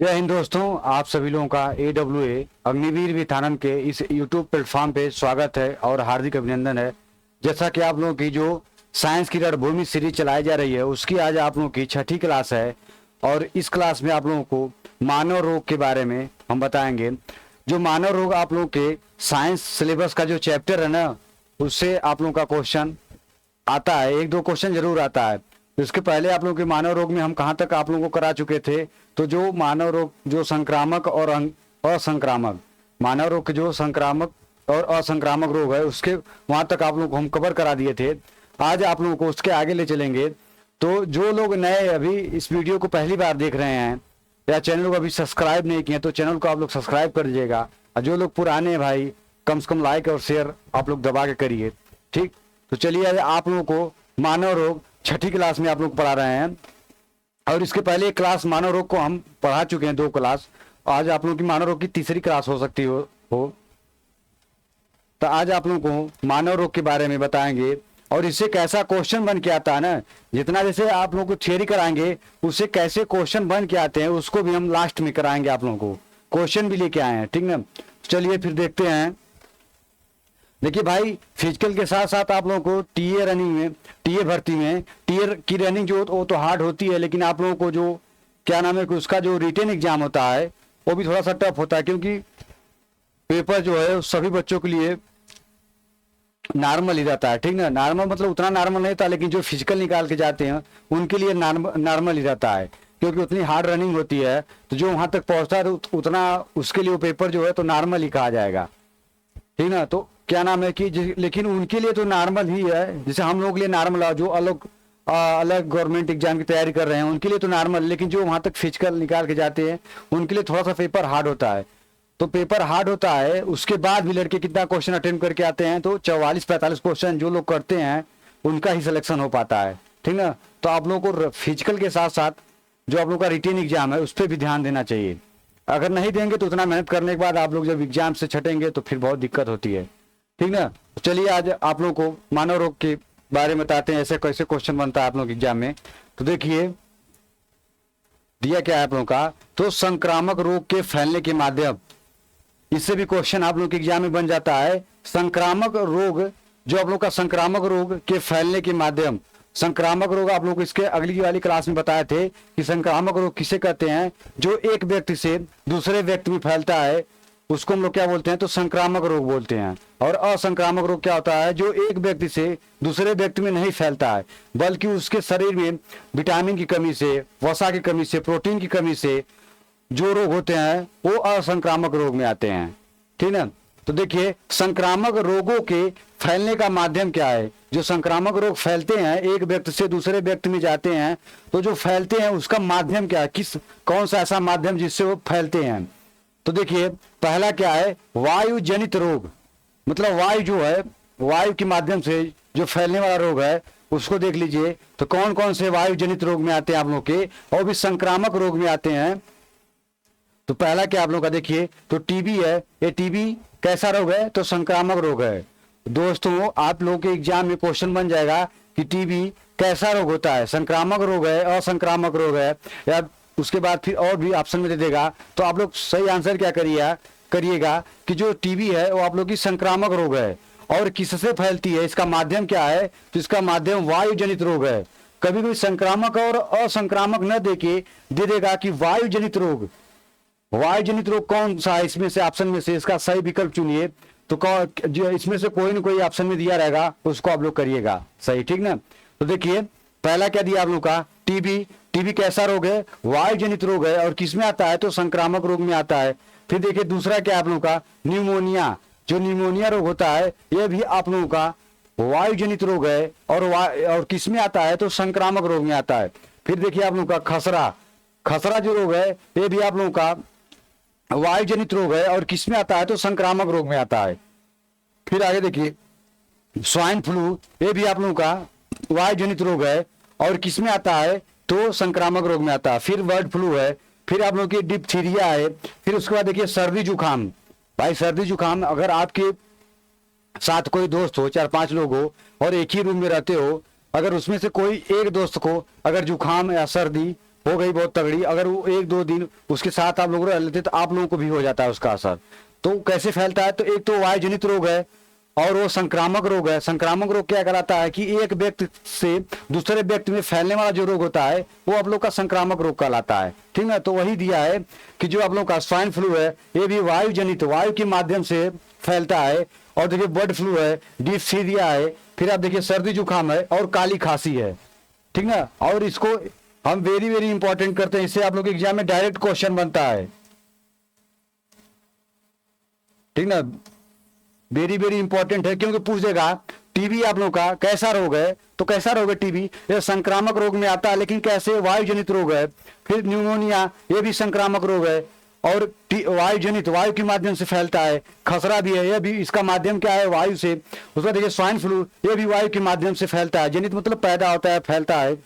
जय हिंद दोस्तों, आप सभी लोगों का AWA अग्निवीर विथानन के इस YouTube प्लेटफॉर्म पे स्वागत है और हार्दिक अभिनंदन है। जैसा कि आप लोगों की जो साइंस की रणभूमि सीरीज चलाई जा रही है उसकी आज आप लोगों की छठी क्लास है और इस क्लास में आप लोगों को मानव रोग के बारे में हम बताएंगे। जो मानव रोग आप लोगों के साइंस सिलेबस का जो चैप्टर है ना, उससे आप लोगों का क्वेश्चन आता है, एक दो क्वेश्चन जरूर आता है। तो इसके पहले आप लोगों के मानव रोग में हम कहाँ तक आप लोगों को करा चुके थे, तो जो मानव रोग जो संक्रामक और असंक्रामक, मानव रोग के जो संक्रामक और असंक्रामक रोग है उसके वहां तक आप लोगों को हम कवर करा दिए थे। आज आप लोगों को उसके आगे ले चलेंगे। तो जो लोग नए अभी इस वीडियो को पहली बार देख रहे हैं या चैनल को अभी सब्सक्राइब नहीं किए तो चैनल को आप लोग सब्सक्राइब कर दीजिएगा, और जो लोग पुराने हैं भाई कम से कम लाइक और शेयर आप लोग दबा के करिए। ठीक, तो चलिए आप लोगों को मानव रोग छठी क्लास में आप लोग पढ़ा रहे हैं, और इसके पहले एक क्लास मानव रोग को हम पढ़ा चुके हैं, 2 क्लास। आज आप लोगों की मानव रोग की तीसरी क्लास हो सकती हो। तो आज आप लोगों को मानव रोग के बारे में बताएंगे और इससे कैसा क्वेश्चन बन के आता है ना, जितना जैसे आप लोगों को थियरी कराएंगे उससे कैसे क्वेश्चन बन के आते हैं उसको भी हम लास्ट में कराएंगे। आप लोगों को क्वेश्चन भी लेके आए हैं, ठीक ना। चलिए फिर देखते हैं। देखिए भाई, फिजिकल के साथ साथ आप लोगों को टीए रनिंग में, टीए भर्ती में, टीए की रनिंग जो वो तो हार्ड होती है, लेकिन आप लोगों को जो क्या नाम है कि उसका जो रिटेन एग्जाम होता है वो भी थोड़ा सा टफ होता है, क्योंकि पेपर जो है सभी बच्चों के लिए नॉर्मल ही रहता है। ठीक ना, नॉर्मल मतलब उतना नॉर्मल नहीं था, लेकिन जो फिजिकल निकाल के जाते हैं उनके लिए नॉर्मल ही रहता है, क्योंकि उतनी हार्ड रनिंग होती है। तो जो वहां तक पहुंचता है तो उतना उसके लिए वो पेपर जो है तो नॉर्मल ही कहा जाएगा। ठीक ना, तो क्या नाम है कि लेकिन उनके लिए तो नॉर्मल ही है, जैसे हम लोग के लिए नॉर्मल है, जो अलग गवर्नमेंट एग्जाम की तैयारी कर रहे हैं उनके लिए तो नॉर्मल, लेकिन जो वहां तक फिजिकल निकाल के जाते हैं उनके लिए थोड़ा सा पेपर हार्ड होता है। तो पेपर हार्ड होता है, उसके बाद भी लड़के कितना क्वेश्चन अटेम्प्ट करके आते हैं, तो 44-45 क्वेश्चन जो लोग करते हैं उनका ही सिलेक्शन हो पाता है। ठीक ना, तो आप लोगों को फिजिकल के साथ साथ जो आप लोग का रिटेन एग्जाम है उस पर भी ध्यान देना चाहिए। अगर नहीं देंगे तो उतना मेहनत करने के बाद आप लोग जब एग्जाम से छटेंगे तो फिर बहुत दिक्कत होती है। ठीक ना, चलिए आज आप लोग को मानव रोग के बारे में बताते हैं, ऐसे कैसे क्वेश्चन बनता है आप लोग एग्जाम में। तो देखिए दिया क्या है आप लोगों का, तो संक्रामक रोग के फैलने के माध्यम, इससे भी क्वेश्चन आप लोग के एग्जाम में बन जाता है। संक्रामक रोग, जो आप लोग का संक्रामक रोग के फैलने के माध्यम, संक्रामक रोग आप लोग को इसके अगली वाली क्लास में बताए थे कि संक्रामक रोग किसे कहते हैं, जो एक व्यक्ति से दूसरे व्यक्ति में फैलता है उसको हम लोग क्या बोलते हैं, तो संक्रामक रोग बोलते हैं। और असंक्रामक रोग क्या होता है, जो एक व्यक्ति से दूसरे व्यक्ति में नहीं फैलता है, बल्कि उसके शरीर में विटामिन की कमी से, वसा की कमी से, प्रोटीन की कमी से जो रोग होते हैं वो असंक्रामक रोग में आते हैं। ठीक है, तो देखिए संक्रामक रोगों के फैलने का माध्यम क्या है। जो संक्रामक रोग फैलते हैं, एक व्यक्ति से दूसरे व्यक्ति में जाते हैं, तो जो फैलते हैं उसका माध्यम क्या है, कौन सा ऐसा माध्यम जिससे वो फैलते हैं। तो देखिए पहला क्या है, वायु जनित रोग, मतलब वायु जो है, वायु के माध्यम से जो फैलने वाला रोग है उसको देख लीजिए। तो कौन कौन से वायु जनित रोग में आते हैं आप लोग के, और भी संक्रामक रोग में आते हैं। तो पहला क्या आप लोग का देखिए, तो टीबी है। ये टीबी कैसा रोग है, तो संक्रामक रोग है। दोस्तों आप लोग के एग्जाम में क्वेश्चन बन जाएगा कि टीबी कैसा रोग होता है, संक्रामक रोग है, असंक्रामक रोग है, या उसके बाद फिर और भी ऑप्शन में दे देगा। तो आप लोग सही आंसर क्या करिएगा कि जो टीबी है वो आप लोग की संक्रामक रोग है। और किससे फैलती है, इसका माध्यम क्या है, तो इसका माध्यम वायु जनित रोग है। कभी भी संक्रामक और असंक्रामक न देके दे देगा कि वायु जनित रोग। वायु जनित रोग कौन सा है, इसमें से ऑप्शन में से इसका सही विकल्प चुनिए। तो जो इसमें से कोई ना कोई ऑप्शन में दिया रहेगा उसको आप लोग करिएगा सही। ठीक ना, तो देखिए पहला क्या दिया आप लोग का, टीबी। टीबी कैसा रोग है, वायु जनित रोग है, और किसमें आता है, तो संक्रामक रोग में आता है। फिर देखिए दूसरा क्या आप लोग का, न्यूमोनिया। जो न्यूमोनिया रोग होता है यह भी आप लोगों का वायु जनित रोग है, और किसमें आता है, तो संक्रामक रोग में आता है। फिर देखिए आप लोग का खसरा। खसरा जो रोग है ये भी आप लोगों का वायु जनित रोग है, और किसमें आता है, तो संक्रामक रोग में आता है। फिर आगे देखिए स्वाइन फ्लू, ये भी आप लोगों का वायु जनित रोग है, और किसमें आता है, तो संक्रामक रोग में आता है। फिर बर्ड फ्लू है, फिर आप लोगों की डिप्थीरिया है। फिर उसके बाद देखिए सर्दी जुकाम। भाई सर्दी जुकाम, अगर आपके साथ कोई दोस्त हो, 4-5 लोग हो और एक ही रूम में रहते हो, अगर उसमें से कोई एक दोस्त को अगर जुकाम या सर्दी हो गई बहुत तगड़ी, अगर वो 1-2 दिन उसके साथ आप लोग रह लेते तो आप लोगों को भी हो जाता है उसका असर। तो कैसे फैलता है, तो एक तो वायु जनित रोग है और वो संक्रामक रोग है। संक्रामक रोग क्या कहलाता है कि एक व्यक्ति से दूसरे व्यक्ति में फैलने वाला जो रोग होता है वो आप लोग का संक्रामक रोग कहलाता है। ठीक है, तो वही दिया है कि जो आप लोग का स्वाइन फ्लू है ये भी वायु जनित, वायु के माध्यम से फैलता है। और देखिए बर्ड फ्लू है, डिप्थीरिया है, फिर आप देखिए सर्दी जुकाम है और काली खांसी है। ठीक ना, और इसको हम वेरी वेरी इंपॉर्टेंट करते हैं, इससे आप लोग एग्जाम में डायरेक्ट क्वेश्चन बनता है। ठीक ना, वेरी वेरी इंपॉर्टेंट है, क्योंकि पूछ देगा टीबी आप लोग का कैसा रोग है, तो कैसा रोग है टीबी, ये संक्रामक रोग में आता है, लेकिन कैसे, वायु जनित रोग है। फिर न्यूमोनिया ये भी संक्रामक रोग है और वायु जनित, वायु के माध्यम से फैलता है। खसरा भी है, ये भी इसका माध्यम क्या है, वायु से। उसका देखिए स्वाइन फ्लू ये भी वायु के माध्यम से फैलता है, जनित मतलब पैदा होता है, फैलता है।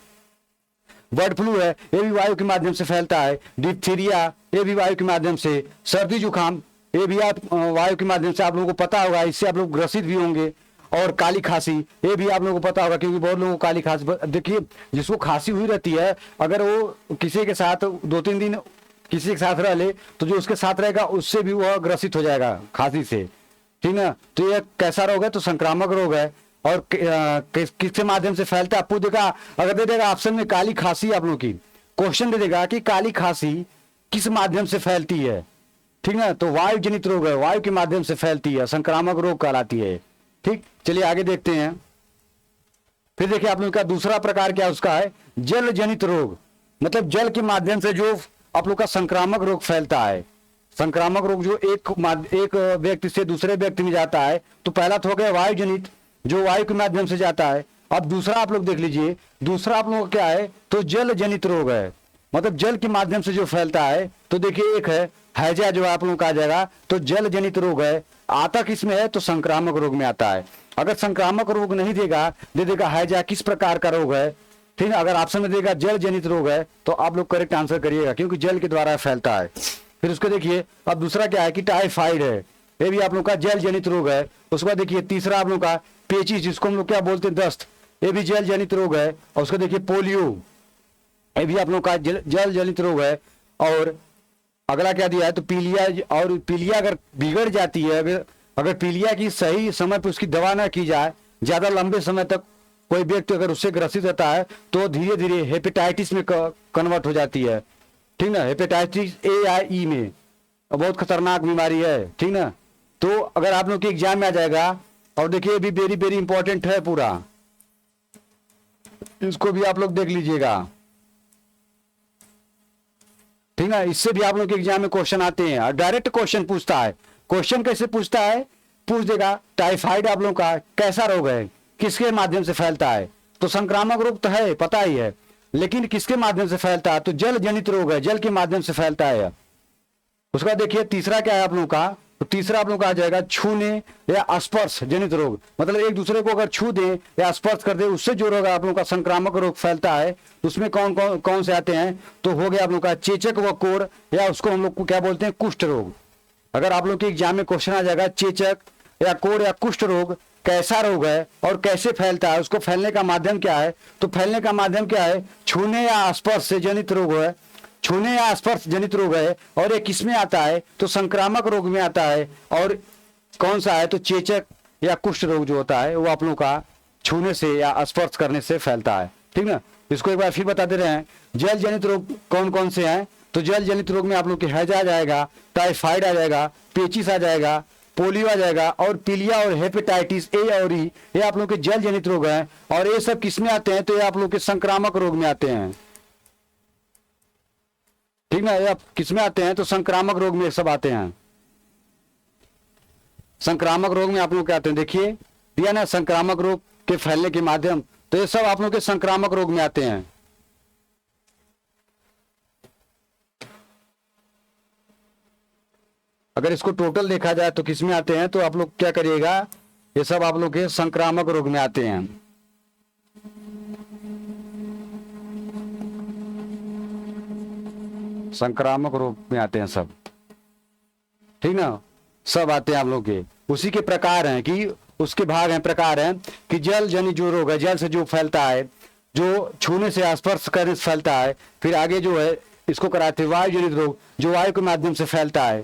बर्ड फ्लू है ये भी वायु के माध्यम से फैलता है। डिप्थीरिया ये भी वायु के माध्यम से। सर्दी जुकाम ये भी आप वायु के माध्यम से, आप लोगों को पता होगा, इससे आप लोग ग्रसित भी होंगे। और काली खांसी ये भी आप लोगों को पता होगा, क्योंकि बहुत लोगों को काली खांसी, देखिए जिसको खांसी हुई रहती है, अगर वो किसी के साथ 2-3 दिन किसी के साथ रह ले तो जो उसके साथ रहेगा उससे भी वह ग्रसित हो जाएगा खांसी से। ठीक है, तो ये कैसा रोग है, तो संक्रामक रोग है। और किसके माध्यम से फैलता है, आपको देगा, अगर दे देगा ऑप्शन में काली खांसी, आप लोगों की क्वेश्चन दे देगा कि काली खांसी किस माध्यम से फैलती है। ठीक है, तो वायु जनित रोग है, वायु के माध्यम से फैलती है, संक्रामक रोग कहलाती है। ठीक, चलिए आगे देखते हैं। फिर देखिए आप लोग का दूसरा प्रकार क्या उसका है, जल जनित रोग, मतलब जल के माध्यम से जो आप लोग का संक्रामक रोग फैलता है। संक्रामक रोग जो एक व्यक्ति से दूसरे व्यक्ति में जाता है, तो पहला तो हो गया वायु जनित, जो वायु के माध्यम से जाता है। अब दूसरा आप लोग देख लीजिए, दूसरा आप लोग क्या है, तो जल जनित रोग है, मतलब जल के माध्यम से जो फैलता है। तो देखिए एक है हैजा, जो आप लोगों का आ जाएगा, तो जल जनित रोग है, आता किसमें है, तो संक्रामक रोग में आता है। अगर संक्रामक रोग नहीं देगा, दे देगा हैजा किस प्रकार का रोग है। ठीक है, अगर ऑप्शन में देगा जल जनित रोग है तो आप लोग करेक्ट आंसर करिएगा, क्योंकि जल के द्वारा फैलता है। फिर उसको देखिए, अब दूसरा क्या है कि टाइफाइड है, ये भी आप लोग का जल जनित रोग है। उसके बाद देखिए तीसरा आप लोग का पेचिस, जिसको हम लोग क्या बोलते हैं दस्त, ये भी जल जनित रोग है। और उसको देखिए पोलियो, ये भी आप लोग का जल जनित रोग है। और अगला क्या दिया है, तो पीलिया, और पीलिया अगर बिगड़ जाती है, अगर पीलिया की सही समय पर उसकी दवा ना की जाए, ज्यादा लंबे समय तक कोई व्यक्ति अगर उससे ग्रसित होता है तो धीरे धीरे हेपेटाइटिस में कन्वर्ट हो जाती है। ठीक ना, हेपेटाइटिस ए या ई में, बहुत खतरनाक बीमारी है। ठीक ना, तो अगर आप लोग के एग्जाम में आ जाएगा, और देखिए भी वेरी वेरी इंपॉर्टेंट है पूरा, इसको भी आप लोग देख लीजिएगा। ठीक है, इससे भी आप लोग के एग्जाम में क्वेश्चन आते हैं और डायरेक्ट क्वेश्चन पूछता है। क्वेश्चन कैसे पूछता है, पूछ देगा टाइफाइड आप लोग का कैसा रोग है, किसके माध्यम से फैलता है, तो संक्रामक रोग तो है पता ही है, लेकिन किसके माध्यम से फैलता है, तो जल जनित रोग है, जल के माध्यम से फैलता है। उसका देखिए तीसरा क्या है आप लोग का, तो तीसरा आप लोग का आ जाएगा छूने या स्पर्श जनित रोग, मतलब एक दूसरे को अगर छू दे या स्पर्श कर दे उससे जो रोग आप लोग का संक्रामक रोग फैलता है। उसमें कौन कौन कौन से आते हैं, तो हो गया आप लोग का चेचक व कोढ़, या उसको हम लोग को क्या बोलते हैं, कुष्ठ रोग। अगर आप लोग के एग्जाम में क्वेश्चन आ जाएगा चेचक या कोढ़ या कुष्ठ रोग कैसा रोग है और कैसे फैलता है, उसको फैलने का माध्यम क्या है, तो फैलने का माध्यम क्या है, छूने या स्पर्श से जनित रोग है, छूने या स्पर्श जनित रोग है। और ये किसमें आता है, तो संक्रामक रोग में आता है। और कौन सा है, तो चेचक या कुष्ठ रोग जो होता है वो आप लोगों का छूने से या स्पर्श करने से फैलता है। ठीक ना, इसको एक बार फिर बता दे रहे हैं, जल जनित रोग कौन कौन से हैं, तो जल जनित रोग में आप लोग के हैजा आ जाएगा, टाइफाइड आ जाएगा, पेचिस आ जाएगा, पोलियो आ जाएगा, और पीलिया और हेपेटाइटिस ए और ई, ये आप लोग के जल जनित रोग हैं। और ये सब किसमें आते हैं, तो ये आप लोग के संक्रामक रोग में आते हैं। ठीक ना, ये आप किसमें आते हैं, तो संक्रामक रोग में सब आते हैं। संक्रामक रोग में आप लोग क्या आते हैं, देखिए दिया ना संक्रामक रोग के फैलने के माध्यम, तो ये सब आप लोग के संक्रामक रोग में आते हैं। अगर इसको टोटल देखा जाए तो किसमें आते हैं, तो आप लोग क्या करिएगा, ये सब आप लोग के संक्रामक रोग में आते हैं। संक्रामक रोग में आते हैं सब। ठीक ना, सब आते हैं आप लोग के। उसी के प्रकार हैं कि उसके भाग हैं, प्रकार हैं कि जल जनित जो रोग है, जल से जो फैलता है, जो छूने से स्पर्श करने से फैलता है। फिर आगे जो है इसको कराते हैं वायु जनित रोग, जो वायु के माध्यम से फैलता है।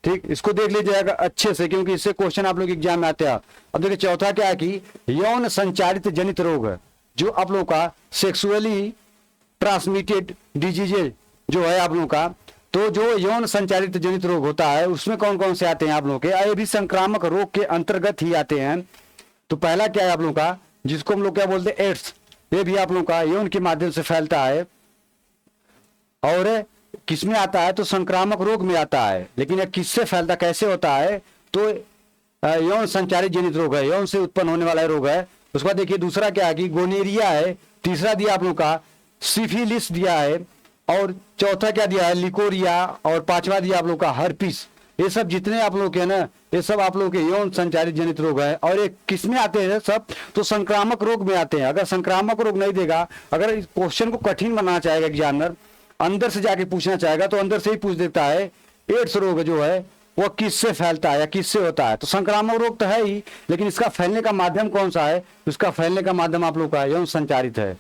ठीक, इसको देख लीजिएगा अच्छे से, क्योंकि इससे क्वेश्चन आप लोग एग्जाम में आते हैं। अब देखिए चौथा क्या है कि यौन संचारित जनित रोग है, जो आप लोगों का सेक्सुअली ट्रांसमिटेड डिजीजेज जो है आप लोगों का। तो जो यौन संचारित जनित रोग होता है उसमें कौन कौन से आते हैं आप लोगों के, ये भी संक्रामक रोग के अंतर्गत ही आते हैं। तो पहला क्या है आप लोगों का, जिसको हम लोग क्या बोलते हैं एड्स, ये भी आप लोगों का यौन के माध्यम से फैलता है। और किस में आता है, तो संक्रामक रोग में आता है। लेकिन यह किससे फैलता, कैसे होता है, तो यौन संचारित जनित रोग है, यौन से उत्पन्न होने वाला रोग है। उसके बाद देखिए दूसरा क्या है कि गोनेरिया है। तीसरा दिया आप लोगों का सिफिलिस दिया है। और चौथा क्या दिया है, लिकोरिया। और पांचवा दिया आप लोग का हर्पिस। ये सब जितने आप लोग के ना, ये सब आप लोग के यौन संचारित जनित रोग है। और ये किस में आते हैं सब, तो संक्रामक रोग में आते हैं। अगर संक्रामक रोग नहीं देगा, अगर इस क्वेश्चन को कठिन बनाना चाहेगा एग्जामिनर, अंदर से जाके पूछना चाहेगा, तो अंदर से ही पूछ देता है एड्स रोग जो है वो किससे फैलता है या किससे होता है। तो संक्रामक रोग तो है ही, लेकिन इसका फैलने का माध्यम कौन सा है, उसका फैलने का माध्यम आप लोग का यौन संचारित है,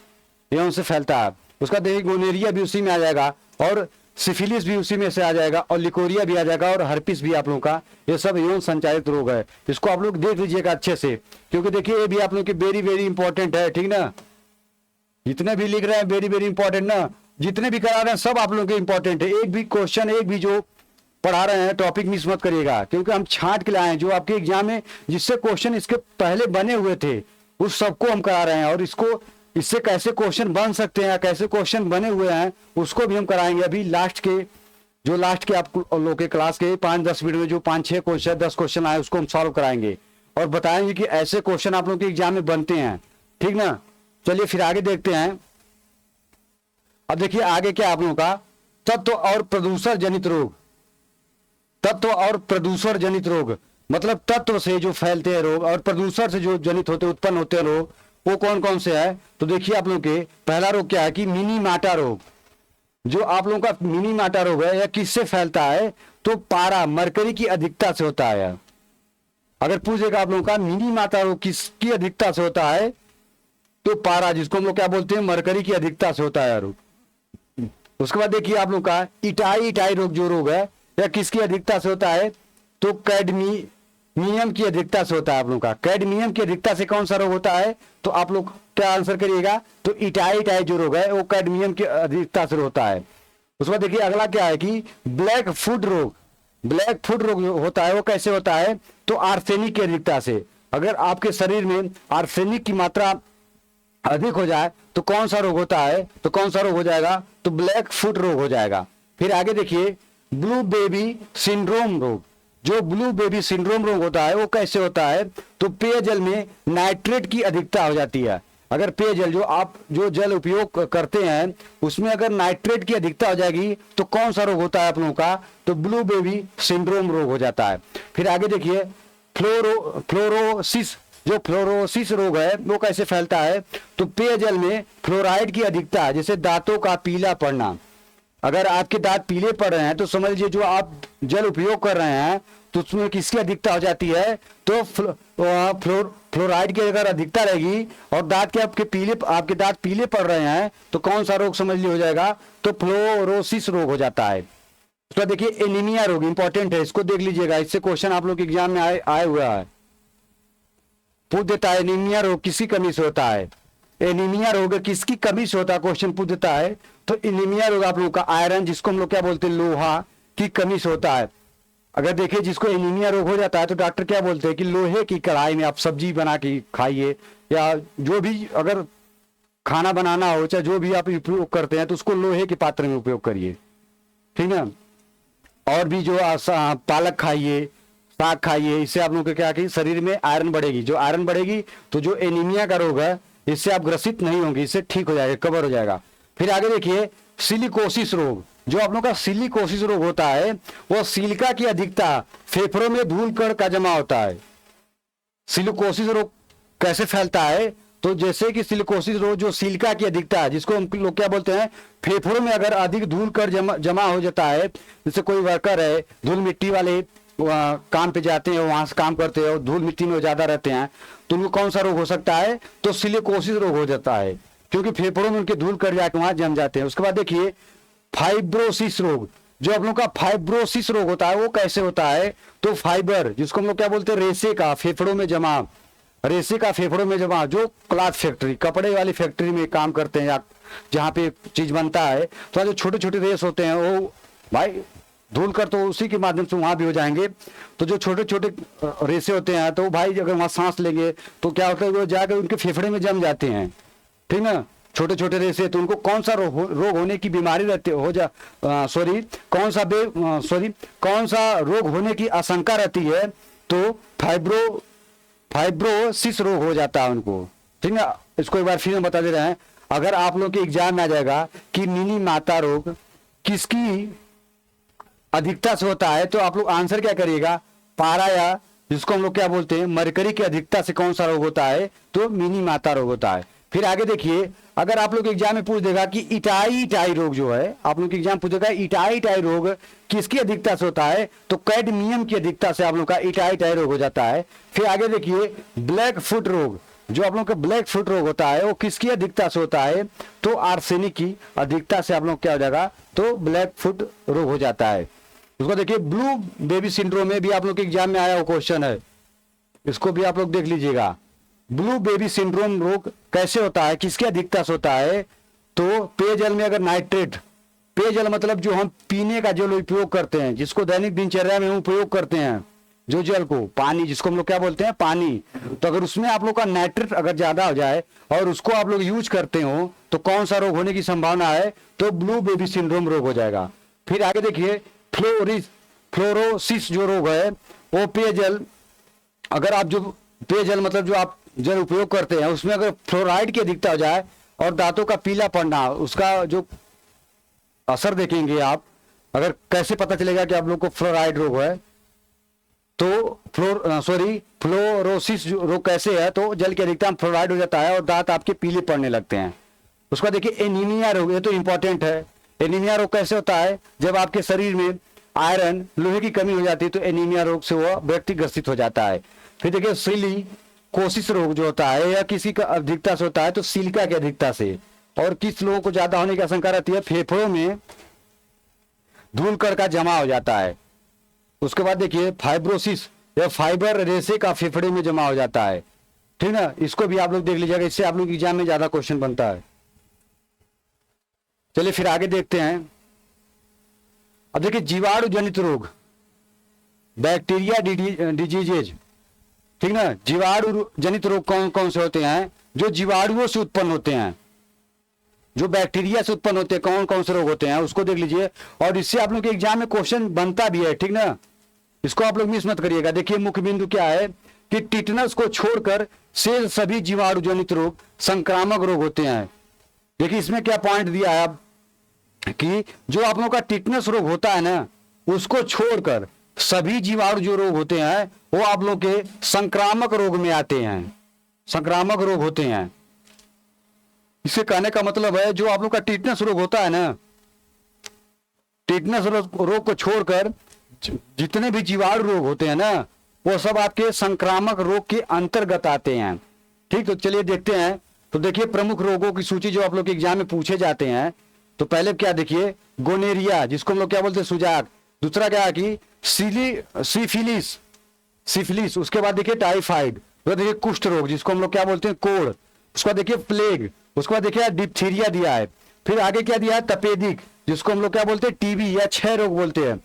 यौन से फैलता है। उसका देखिए गोनेरिया भी उसी में आ जाएगा, और सिफिलिस भी उसी में से आ जाएगा, और लिकोरिया भी आ जाएगा, और हर्पिस भी आप लोगों का, ये सब यौन संचारित रोग है। इसको आप लोग देख लीजिएगा अच्छे से, क्योंकि देखिए ये भी आप लोग की वेरी वेरी इंपॉर्टेंट है। ठीक ना, जितने भी लिख रहे हैं वेरी वेरी इंपॉर्टेंट ना, जितने भी करा रहे हैं सब आप लोगों के इंपॉर्टेंट है। एक भी क्वेश्चन, एक भी जो पढ़ा रहे हैं टॉपिक मिस मत करिएगा, क्योंकि हम छांट के लाए हैं जो आपके एग्जाम में जिससे क्वेश्चन इसके पहले बने हुए थे उस सबको हम करा रहे हैं। और इसको, इससे कैसे क्वेश्चन बन सकते हैं, कैसे क्वेश्चन बने हुए हैं, उसको भी हम कराएंगे। अभी लास्ट के आप लोग के क्लास के 5-10 मिनट में जो 5-6 क्वेश्चन 10 क्वेश्चन आए उसको हम सॉल्व कराएंगे और बताएंगे कि ऐसे क्वेश्चन आप लोग के एग्जाम में बनते हैं। ठीक ना, चलिए फिर आगे देखते हैं। अब देखिए आगे क्या आप लोगों का, तत्व और प्रदूषण जनित रोग। तत्व और प्रदूषण जनित रोग मतलब तत्व से जो फैलते हैं रोग और प्रदूषण से जो जनित होते उत्पन्न होते हैं रोग, वो कौन कौन से है। तो देखिए आप लोगों के पहला रोग क्या है कि मिनी माटा रोग। जो आप लोगों का मिनी माटा रोग है, यह किससे फैलता है, तो पारा मरकरी की अधिकता से होता है। अगर पूछेगा आप लोगों का मिनी माटा रोग किसकी अधिकता से होता है, तो पारा, जिसको हम लोग क्या बोलते हैं, मरकरी की अधिकता से होता है रोग। उसके बाद देखिए आप लोग का इटाई रोग जो रोग है, यह किसकी अधिकता से होता है, तो कैडमियम की अधिकता से होता है। आप लोग का कैडमियम की अधिकता से कौन सा रोग होता है, तो आप लोग क्या आंसर करिएगा, तो इटाई जो रोग है वो कैडमियम की अधिकता से होता है। उसके बाद देखिए अगला क्या है कि ब्लैक फुट रोग। ब्लैक फुट रोग जो होता है वो कैसे होता है, तो आर्सेनिक की अधिकता से। अगर आपके शरीर में आर्सेनिक की मात्रा अधिक हो जाए तो कौन सा रोग होता है, तो कौन सा रोग हो जाएगा, तो ब्लैक फुट रोग हो जाएगा। फिर आगे देखिए ब्लू बेबी सिंड्रोम रोग। जो ब्लू बेबी सिंड्रोम रोग होता है वो कैसे होता है, तो पेयजल में नाइट्रेट की अधिकता हो जाती है। अगर पेयजल जो आप जो जल उपयोग करते हैं उसमें अगर नाइट्रेट की अधिकता हो जाएगी तो कौन सा रोग होता है आप लोगों का, तो ब्लू बेबी सिंड्रोम रोग हो जाता है। फिर आगे देखिए फ्लोरोसिस। जो फ्लोरोसिस रोग है वो कैसे फैलता है, तो पेयजल में फ्लोराइड की अधिकता है, जैसे दांतों का पीला पड़ना। अगर आपके दांत पीले पड़ रहे हैं तो समझ लीजिए जो आप जल उपयोग कर रहे हैं तो उसमें किसकी अधिकता हो जाती है, तो फ्लोराइड की अगर अधिकता रहेगी और दांत के आपके दांत पीले पड़ रहे हैं तो कौन सा रोग समझ लीजिए हो जाएगा, तो फ्लोरोसिस रोग हो जाता है। तो देखिए एनीमिया रोग इंपॉर्टेंट है, इसको देख लीजिएगा, इससे क्वेश्चन आप लोग के एग्जाम में आए हुआ है, पूछ देता है एनीमिया रोग किसकी कमी से होता है। एनीमिया रोग किसकी कमी से होता है, क्वेश्चन पूछ देता है। तो एनीमिया रोग आप लोग का आयरन, जिसको हम लोग क्या बोलते हैं, लोहा की कमी से होता है। अगर देखिए जिसको एनीमिया रोग हो जाता है तो डॉक्टर क्या बोलते हैं कि लोहे की कढ़ाई में आप सब्जी बना के खाइए, या जो भी अगर खाना बनाना हो चाहे जो भी आप उपयोग करते हैं तो उसको लोहे के पात्र में उपयोग करिए। ठीक है, और भी जो पालक खाइए, साग खाइए, इससे आप लोग के क्या कि शरीर में आयरन बढ़ेगी। जो आयरन बढ़ेगी तो जो एनीमिया का रोग है इससे आप ग्रसित नहीं होंगे, इससे ठीक हो जाएगा, कवर हो जाएगा। फिर आगे देखिए सिलिकोसिस रोग। जो आप लोग का सिलिकोसिस रोग होता है वो सिलिका की अधिकता, फेफड़ों में धूल कण का जमा होता है। सिलिकोसिस रोग कैसे फैलता है, तो जैसे कि सिलिकोसिस रोग जो सिलिका की अधिकता है, जिसको हम लोग क्या बोलते हैं, फेफड़ों में अगर अधिक धूल कण जमा हो जाता है, जैसे कोई वर्कर है धूल मिट्टी वाले काम पे जाते हैं, वहां से काम करते हैं और धूल मिट्टी में ज्यादा रहते हैं, तो उनको कौन सा रोग हो सकता है, तो सिलिकोसिस रोग हो जाता है। क्योंकि फेफड़ों में उनके धूल कर जाके वहां जम जाते हैं। उसके बाद देखिए फाइब्रोसिस रोग, जो आप लोग का फाइब्रोसिस रोग होता है वो कैसे होता है, तो फाइबर जिसको हम लोग क्या बोलते हैं, रेशे का फेफड़ों में जमा, रेशे का फेफड़ों में जमा, जो क्लॉथ फैक्ट्री कपड़े वाली फैक्ट्री में काम करते हैं या जहाँ पे चीज बनता है, तो जो छोटे छोटे रेस होते हैं वो भाई धूल कर तो उसी के माध्यम से वहां भी हो जाएंगे। तो जो छोटे छोटे रेसे होते हैं तो भाई अगर वहां सांस लेंगे तो क्या होता है, वो जाकर उनके फेफड़े में जम जाते हैं, ठीक ना, छोटे छोटे रेसे। तो उनको कौन सा रोग होने की बीमारी रहती हो जा सॉरी कौन सा रोग होने की आशंका रहती है, तो फाइब्रोसिस रोग हो जाता है उनको, ठीक ना। इसको एक बार फिर हम बता दे रहे हैं, अगर आप लोग के एग्जाम में आ जाएगा कि मिनी माता रोग किसकी अधिकता से होता है, तो आप लोग आंसर क्या करिएगा, पारा या जिसको हम लोग क्या बोलते हैं मरकरी की अधिकता से कौन सा रोग होता है, तो मिनी माता रोग होता है। फिर आगे देखिए, अगर आप लोग एग्जाम में पूछ देगा कि इटाई रोग जो है, आप लोग एग्जाम पूछेगा इटाई रोग किसकी अधिकता से होता है, तो कैडमियम की अधिकता से आप लोग का इटाई रोग हो जाता है। फिर आगे देखिए ब्लैक फुट रोग, जो आप लोग का ब्लैक फुट रोग होता है वो किसकी अधिकता से होता है, तो आर्सेनिक की अधिकता से आप लोग क्या हो जाएगा, तो ब्लैक फुट रोग हो जाता है। उसको देखिए ब्लू बेबी सिंड्रोम में भी आप लोग के एग्जाम में आया वो क्वेश्चन है, इसको भी आप लोग देख लीजिएगा। ब्लू बेबी सिंड्रोम रोग कैसे होता है, किसकी अधिकता से होता है, तो पेयजल में अगर नाइट्रेट, पेयजल मतलब जो हम पीने का जल उपयोग करते हैं, जिसको दैनिक दिनचर्या में हम उपयोग करते हैं, जो जल को पानी जिसको हम लोग क्या बोलते हैं पानी, तो अगर उसमें आप लोग का नाइट्रेट अगर ज्यादा हो जाए और उसको आप लोग यूज करते हो तो कौन सा रोग होने की संभावना है, तो ब्लू बेबी सिंड्रोम रोग हो जाएगा। फिर आगे देखिए फ्लोरोसिस जो रोग है, वो पेयजल, अगर आप जो पेयजल मतलब जो आप जल उपयोग करते हैं उसमें अगर फ्लोराइड की अधिकता हो जाए और दांतों का पीला पड़ना, उसका जो असर देखेंगे आप, अगर कैसे पता चलेगा कि आप लोग को फ्लोराइड रोग है, तो फ्लोरोसिस रोग कैसे है, तो जल की अधिकता में फ्लोराइड हो जाता है और दांत आपके पीले पड़ने लगते हैं। उसका देखिए एनीमिया रोग, ये तो इंपॉर्टेंट है। एनीमिया रोग कैसे होता है, जब आपके शरीर में आयरन लोहे की कमी हो जाती है तो एनीमिया रोग से वह व्यक्ति ग्रसित हो जाता है। फिर देखिए सिलिकोसिस रोग जो होता है या किसी का अधिकता से होता है, तो सिलिका की अधिकता से, और किस लोगों को ज्यादा होने की आशंका रहती है, फेफड़ों में धूल कण का जमा हो जाता है। उसके बाद देखिए फाइब्रोसिस या फाइबर रेशे का फेफड़े में जमा हो जाता है, ठीक ना, इसको भी आप लोग देख लीजिएगा, इससे आप लोग एग्जाम में ज्यादा क्वेश्चन बनता है। चलिए फिर आगे देखते हैं। अब देखिए जीवाणु जनित रोग, बैक्टीरिया डिजीजेज, ठीक ना, जीवाणु जनित रोग कौन कौन से होते हैं, जो जीवाणुओं से उत्पन्न होते हैं, जो बैक्टीरिया से उत्पन्न होते हैं, कौन कौन से रोग होते हैं उसको देख लीजिए, और इससे आप लोग के एग्जाम में क्वेश्चन बनता भी है, ठीक ना, इसको आप लोग मिस मत करिएगा। देखिए मुख्य बिंदु क्या है कि टिटनस को छोड़कर शेष सभी जीवाणु जनित रोग संक्रामक रोग होते हैं। देखिए इसमें क्या पॉइंट दिया है अब, कि जो आप लोग का टिटनस रोग होता है ना, उसको छोड़कर सभी जीवाणु जो रोग होते हैं वो आप लोग के संक्रामक रोग में आते हैं, संक्रामक रोग होते हैं। इससे कहने का मतलब है जो आप लोग का टिटनस रोग होता है ना, टिटनस रोग को छोड़कर जितने भी जीवाणु रोग होते हैं ना, वो सब आपके संक्रामक रोग के अंतर्गत आते हैं, ठीक। तो चलिए देखते हैं। तो देखिए प्रमुख रोगों की सूची जो आप लोग के एग्जाम में पूछे जाते हैं, तो पहले क्या देखिए, गोनेरिया जिसको हम लोग क्या बोलते हैं सुजाक, दूसरा क्या है कि सिफिलिस, उसके बाद देखिए टाइफाइड, तो देखिए कुष्ठ रोग जिसको हम लोग क्या बोलते हैं कोढ़, उसके बाद देखिए प्लेग, उसके बाद देखिए डिप्थीरिया दिया है। फिर आगे क्या दिया है, तपेदिक जिसको हम लोग क्या बोलते हैं टीबी या क्षय रोग बोलते हैं।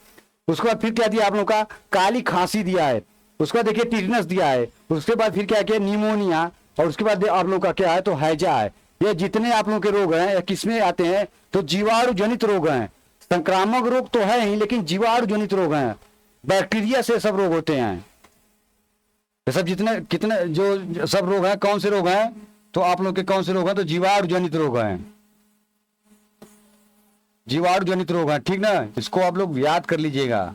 उसके बाद फिर क्या दिया आप लोग का, काली खांसी दिया है। उसके बाद देखिए टिटनस दिया है। उसके बाद फिर क्या किया, निमोनिया, और उसके बाद आप लोग का क्या है, तो हैजा है। ये जितने आप लोग के रोग हैं किसमें आते हैं, तो जीवाणु जनित रोग हैं। संक्रामक रोग तो है ही, लेकिन जीवाणु जनित रोग हैं, बैक्टीरिया से सब रोग होते हैं। ये सब जितने कितने जो सब रोग हैं, कौन से रोग हैं, तो आप लोग के कौन से रोग हैं, तो जीवाणु जनित रोग हैं, जीवाणु जनित रोग हैं, ठीक ना, इसको आप लोग याद कर लीजिएगा।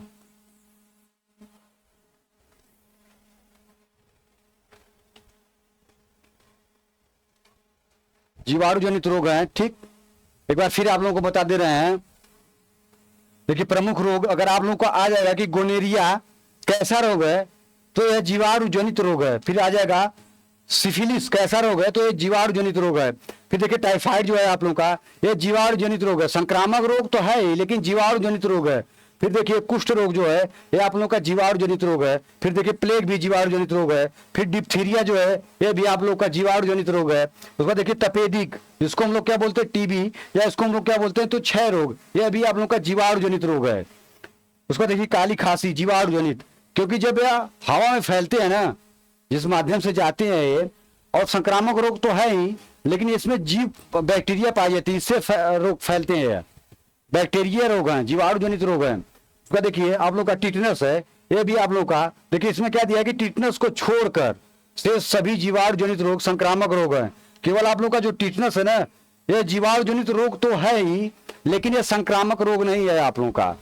जीवाणु जनित रोग हैं, ठीक। एक बार फिर आप लोगों को बता दे रहे हैं। देखिए प्रमुख रोग अगर आप लोगों को आ जाएगा कि गोनेरिया कैसा रोग है, तो यह जीवाणु जनित रोग है। फिर आ जाएगा सिफिलिस कैसा रोग है, तो ये जीवाणु जनित रोग है। फिर देखिए टाइफाइड जो है आप लोगों का, ये जीवाणु जनित रोग है। संक्रामक रोग तो है ही, लेकिन जीवाणु जनित रोग है। फिर देखिए कुष्ठ रोग जो है ये आप लोगों का जीवाणु जनित रोग है। फिर देखिए प्लेग भी जीवाणु जनित रोग है। फिर डिप्थीरिया जो है ये भी आप लोग का जीवाणु जनित रोग है। उसके बाद देखिए तपेदिक, जिसको हम लोग क्या बोलते हैं टीबी, या इसको हम लोग क्या बोलते हैं तो क्षय रोग, यह भी आप लोग का जीवाणु जनित रोग है। उसको देखिए काली खांसी जीवाणु जनित, क्योंकि जब यह हवा में फैलते हैं ना, जिस माध्यम से जाते हैं ये, और संक्रामक रोग तो है ही, लेकिन इसमें जीव बैक्टीरिया पाई जाती है, इससे रोग फैलते हैं। बैक्टीरिया रोग है, जीवाणु जनित रोग है। उसका देखिए आप लोग का टिटनस है, ये भी आप लोग का देखिए इसमें क्या दिया है कि टिटनस को छोड़कर से सभी जीवाणु जनित रोग संक्रामक रोग है। केवल आप लोग का जो टिटनस है ना, ये जीवाणु जनित रोग तो है ही, लेकिन ये संक्रामक रोग नहीं है आप लोगों का,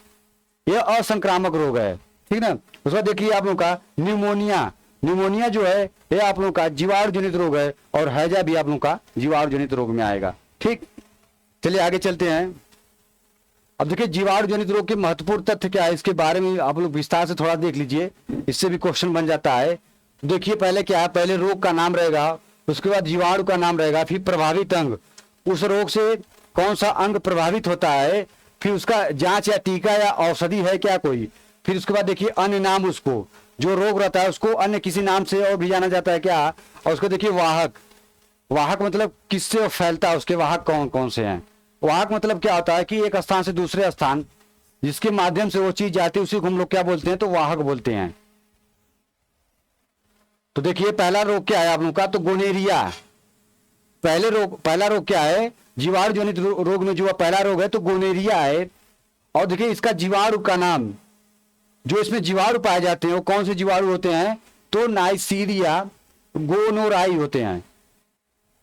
ये असंक्रामक रोग है, ठीक ना। उसका देखिए आप लोग का निमोनिया, निमोनिया जो है ये आप लोग का जीवाणु जनित रोग है, और हैजा भी आप लोग का जीवाणु जनित रोग में आएगा। ठीक, चलिए आगे चलते हैं। अब देखिए जीवाणु जनित रोग के महत्वपूर्ण तथ्य क्या है, इसके बारे में आप लोग विस्तार से थोड़ा देख लीजिए, इससे भी क्वेश्चन बन जाता है। देखिए पहले क्या है, पहले रोग का नाम रहेगा, उसके बाद जीवाणु का नाम रहेगा, फिर प्रभावित अंग, उस रोग से कौन सा अंग प्रभावित होता है, फिर उसका जांच या टीका या औषधि है क्या कोई, फिर उसके बाद देखिए अन्य नाम, उसको जो रोग रहता है उसको अन्य किसी नाम से और भी जाना जाता है क्या, और उसको देखिए वाहक, वाहक मतलब किससे फैलता है, उसके वाहक कौन कौन से हैं। वाहक मतलब क्या होता है कि एक स्थान से दूसरे स्थान जिसके माध्यम से वो चीज जाती है उसी को हम लोग क्या बोलते हैं, तो वाहक बोलते हैं। तो देखिए पहला रोग क्या है आप लोग का, तो गोनेरिया। पहला रोग क्या है, जीवाणु जनित रोग में जो पहला रोग है तो गोनेरिया है। और देखिए इसका जीवाणु का नाम, जो इसमें जीवाणु पाए जाते हैं वो कौन से जीवाणु होते हैं, तो नाइसीरिया गोनोराई होते हैं।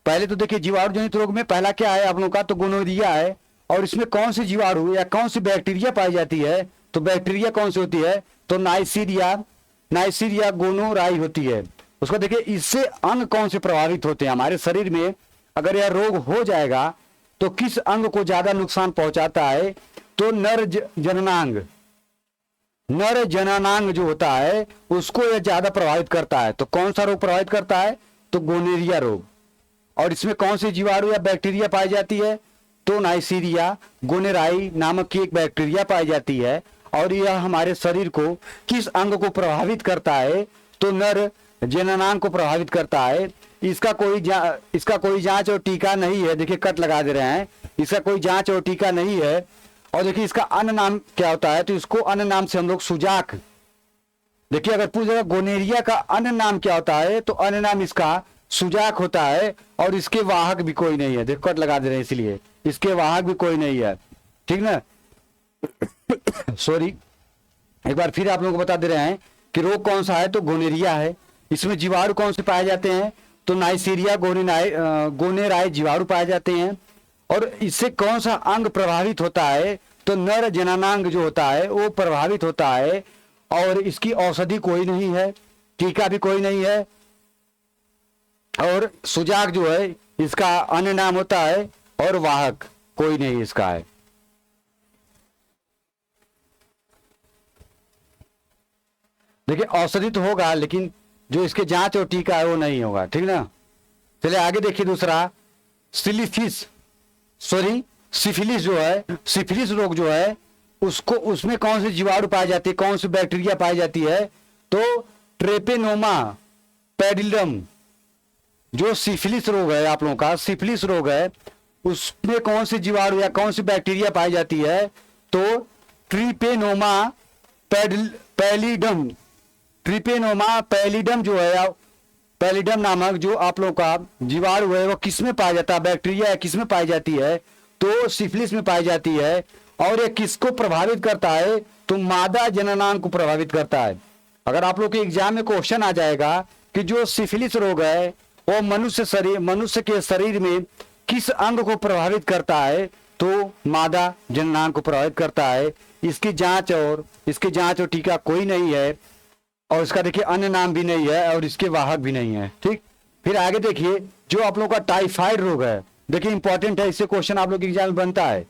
पहले तो देखिए जीवाणु जनित रोग में पहला क्या है आप लोगों का, तो गोनोरिया है। और इसमें कौन सी जीवाणु या कौन सी बैक्टीरिया पाई जाती है, तो बैक्टीरिया कौन सी होती है, तो नाइसीरिया गोनोराई होती है। उसको देखिए इससे अंग कौन से प्रभावित होते हैं हमारे शरीर में, अगर यह रोग हो जाएगा तो किस अंग को ज्यादा नुकसान पहुंचाता है, तो नर जननांग जो होता है उसको यह ज्यादा प्रभावित करता है। तो कौन सा रोग प्रभावित करता है, तो गोनेरिया रोग। और इसमें कौन सी जीवाणु या बैक्टीरिया पाई जाती है, तो नाइसीरिया गोनेराई नामक की एक बैक्टीरिया पाई जाती है। और यह हमारे शरीर को किस अंग को प्रभावित करता है, तो नर जननांग को प्रभावित करता है। इसका कोई जांच और टीका नहीं है, देखिए कट लगा दे रहे हैं, इसका कोई जांच और टीका नहीं है। और देखिए इसका अन्य नाम क्या होता है, तो इसको अन्य नाम से हम लोग सुजाक, देखिए अगर पूछेगा गोनेरिया का अन्य नाम क्या होता है, तो अन्य नाम इसका सुजाक होता है। और इसके वाहक भी कोई नहीं है, देखो कट लगा दे रहे हैं इसलिए, इसके वाहक भी कोई नहीं है, ठीक ना। सॉरी, एक बार फिर आप लोगों को बता दे रहे हैं कि रोग कौन सा है, तो गोनेरिया है। इसमें जीवाणु कौन से पाए जाते हैं, तो नाइसीरिया गोनेराई जीवाणु पाए जाते हैं। और इससे कौन सा अंग प्रभावित होता है, तो नर जननांग जो होता है वो प्रभावित होता है। और इसकी औषधि कोई नहीं है, टीका भी कोई नहीं है। और सुजाक जो है इसका अन्य नाम होता है, और वाहक कोई नहीं इसका है। देखिए औषधि तो होगा, लेकिन जो इसके जांच और टीका है वो नहीं होगा, ठीक ना। चलिए आगे देखिए दूसरा, सिफिलिस जो है, सिफिलिस रोग जो है उसको, उसमें कौन सी जीवाणु पाई जाती है, कौन सी बैक्टीरिया पाई जाती है, तो ट्रेपेनोमा पैडिलम। जो सिफिलिस रोग है आप लोगों का, सिफिलिस रोग है, उसमें कौन सी जीवाणु या कौन सी बैक्टीरिया पाई जाती है, तो ट्रिपेनोमा पैलिडम। ट्रिपेनोमा पैलिडम जो है, पैलिडम नामक जो आप लोगों का जीवाणु है वो किस में पाया जाता है, बैक्टीरिया किस में पाई जाती है, तो सिफिलिस में पाई जाती है। और ये किसको प्रभावित करता है, तो मादा जननांग को प्रभावित करता है। अगर आप लोग के एग्जाम में क्वेश्चन आ जाएगा कि जो सिफिलिस रोग है वो मनुष्य के शरीर में किस अंग को प्रभावित करता है, तो मादा जननांग को प्रभावित करता है। इसकी जांच और टीका कोई नहीं है, और इसका देखिए अन्य नाम भी नहीं है, और इसके वाहक भी नहीं है, ठीक। फिर आगे देखिए जो आप लोग का टाइफाइड रोग है, देखिए इंपॉर्टेंट है, इससे क्वेश्चन आप लोग के एग्जाम में बनता है,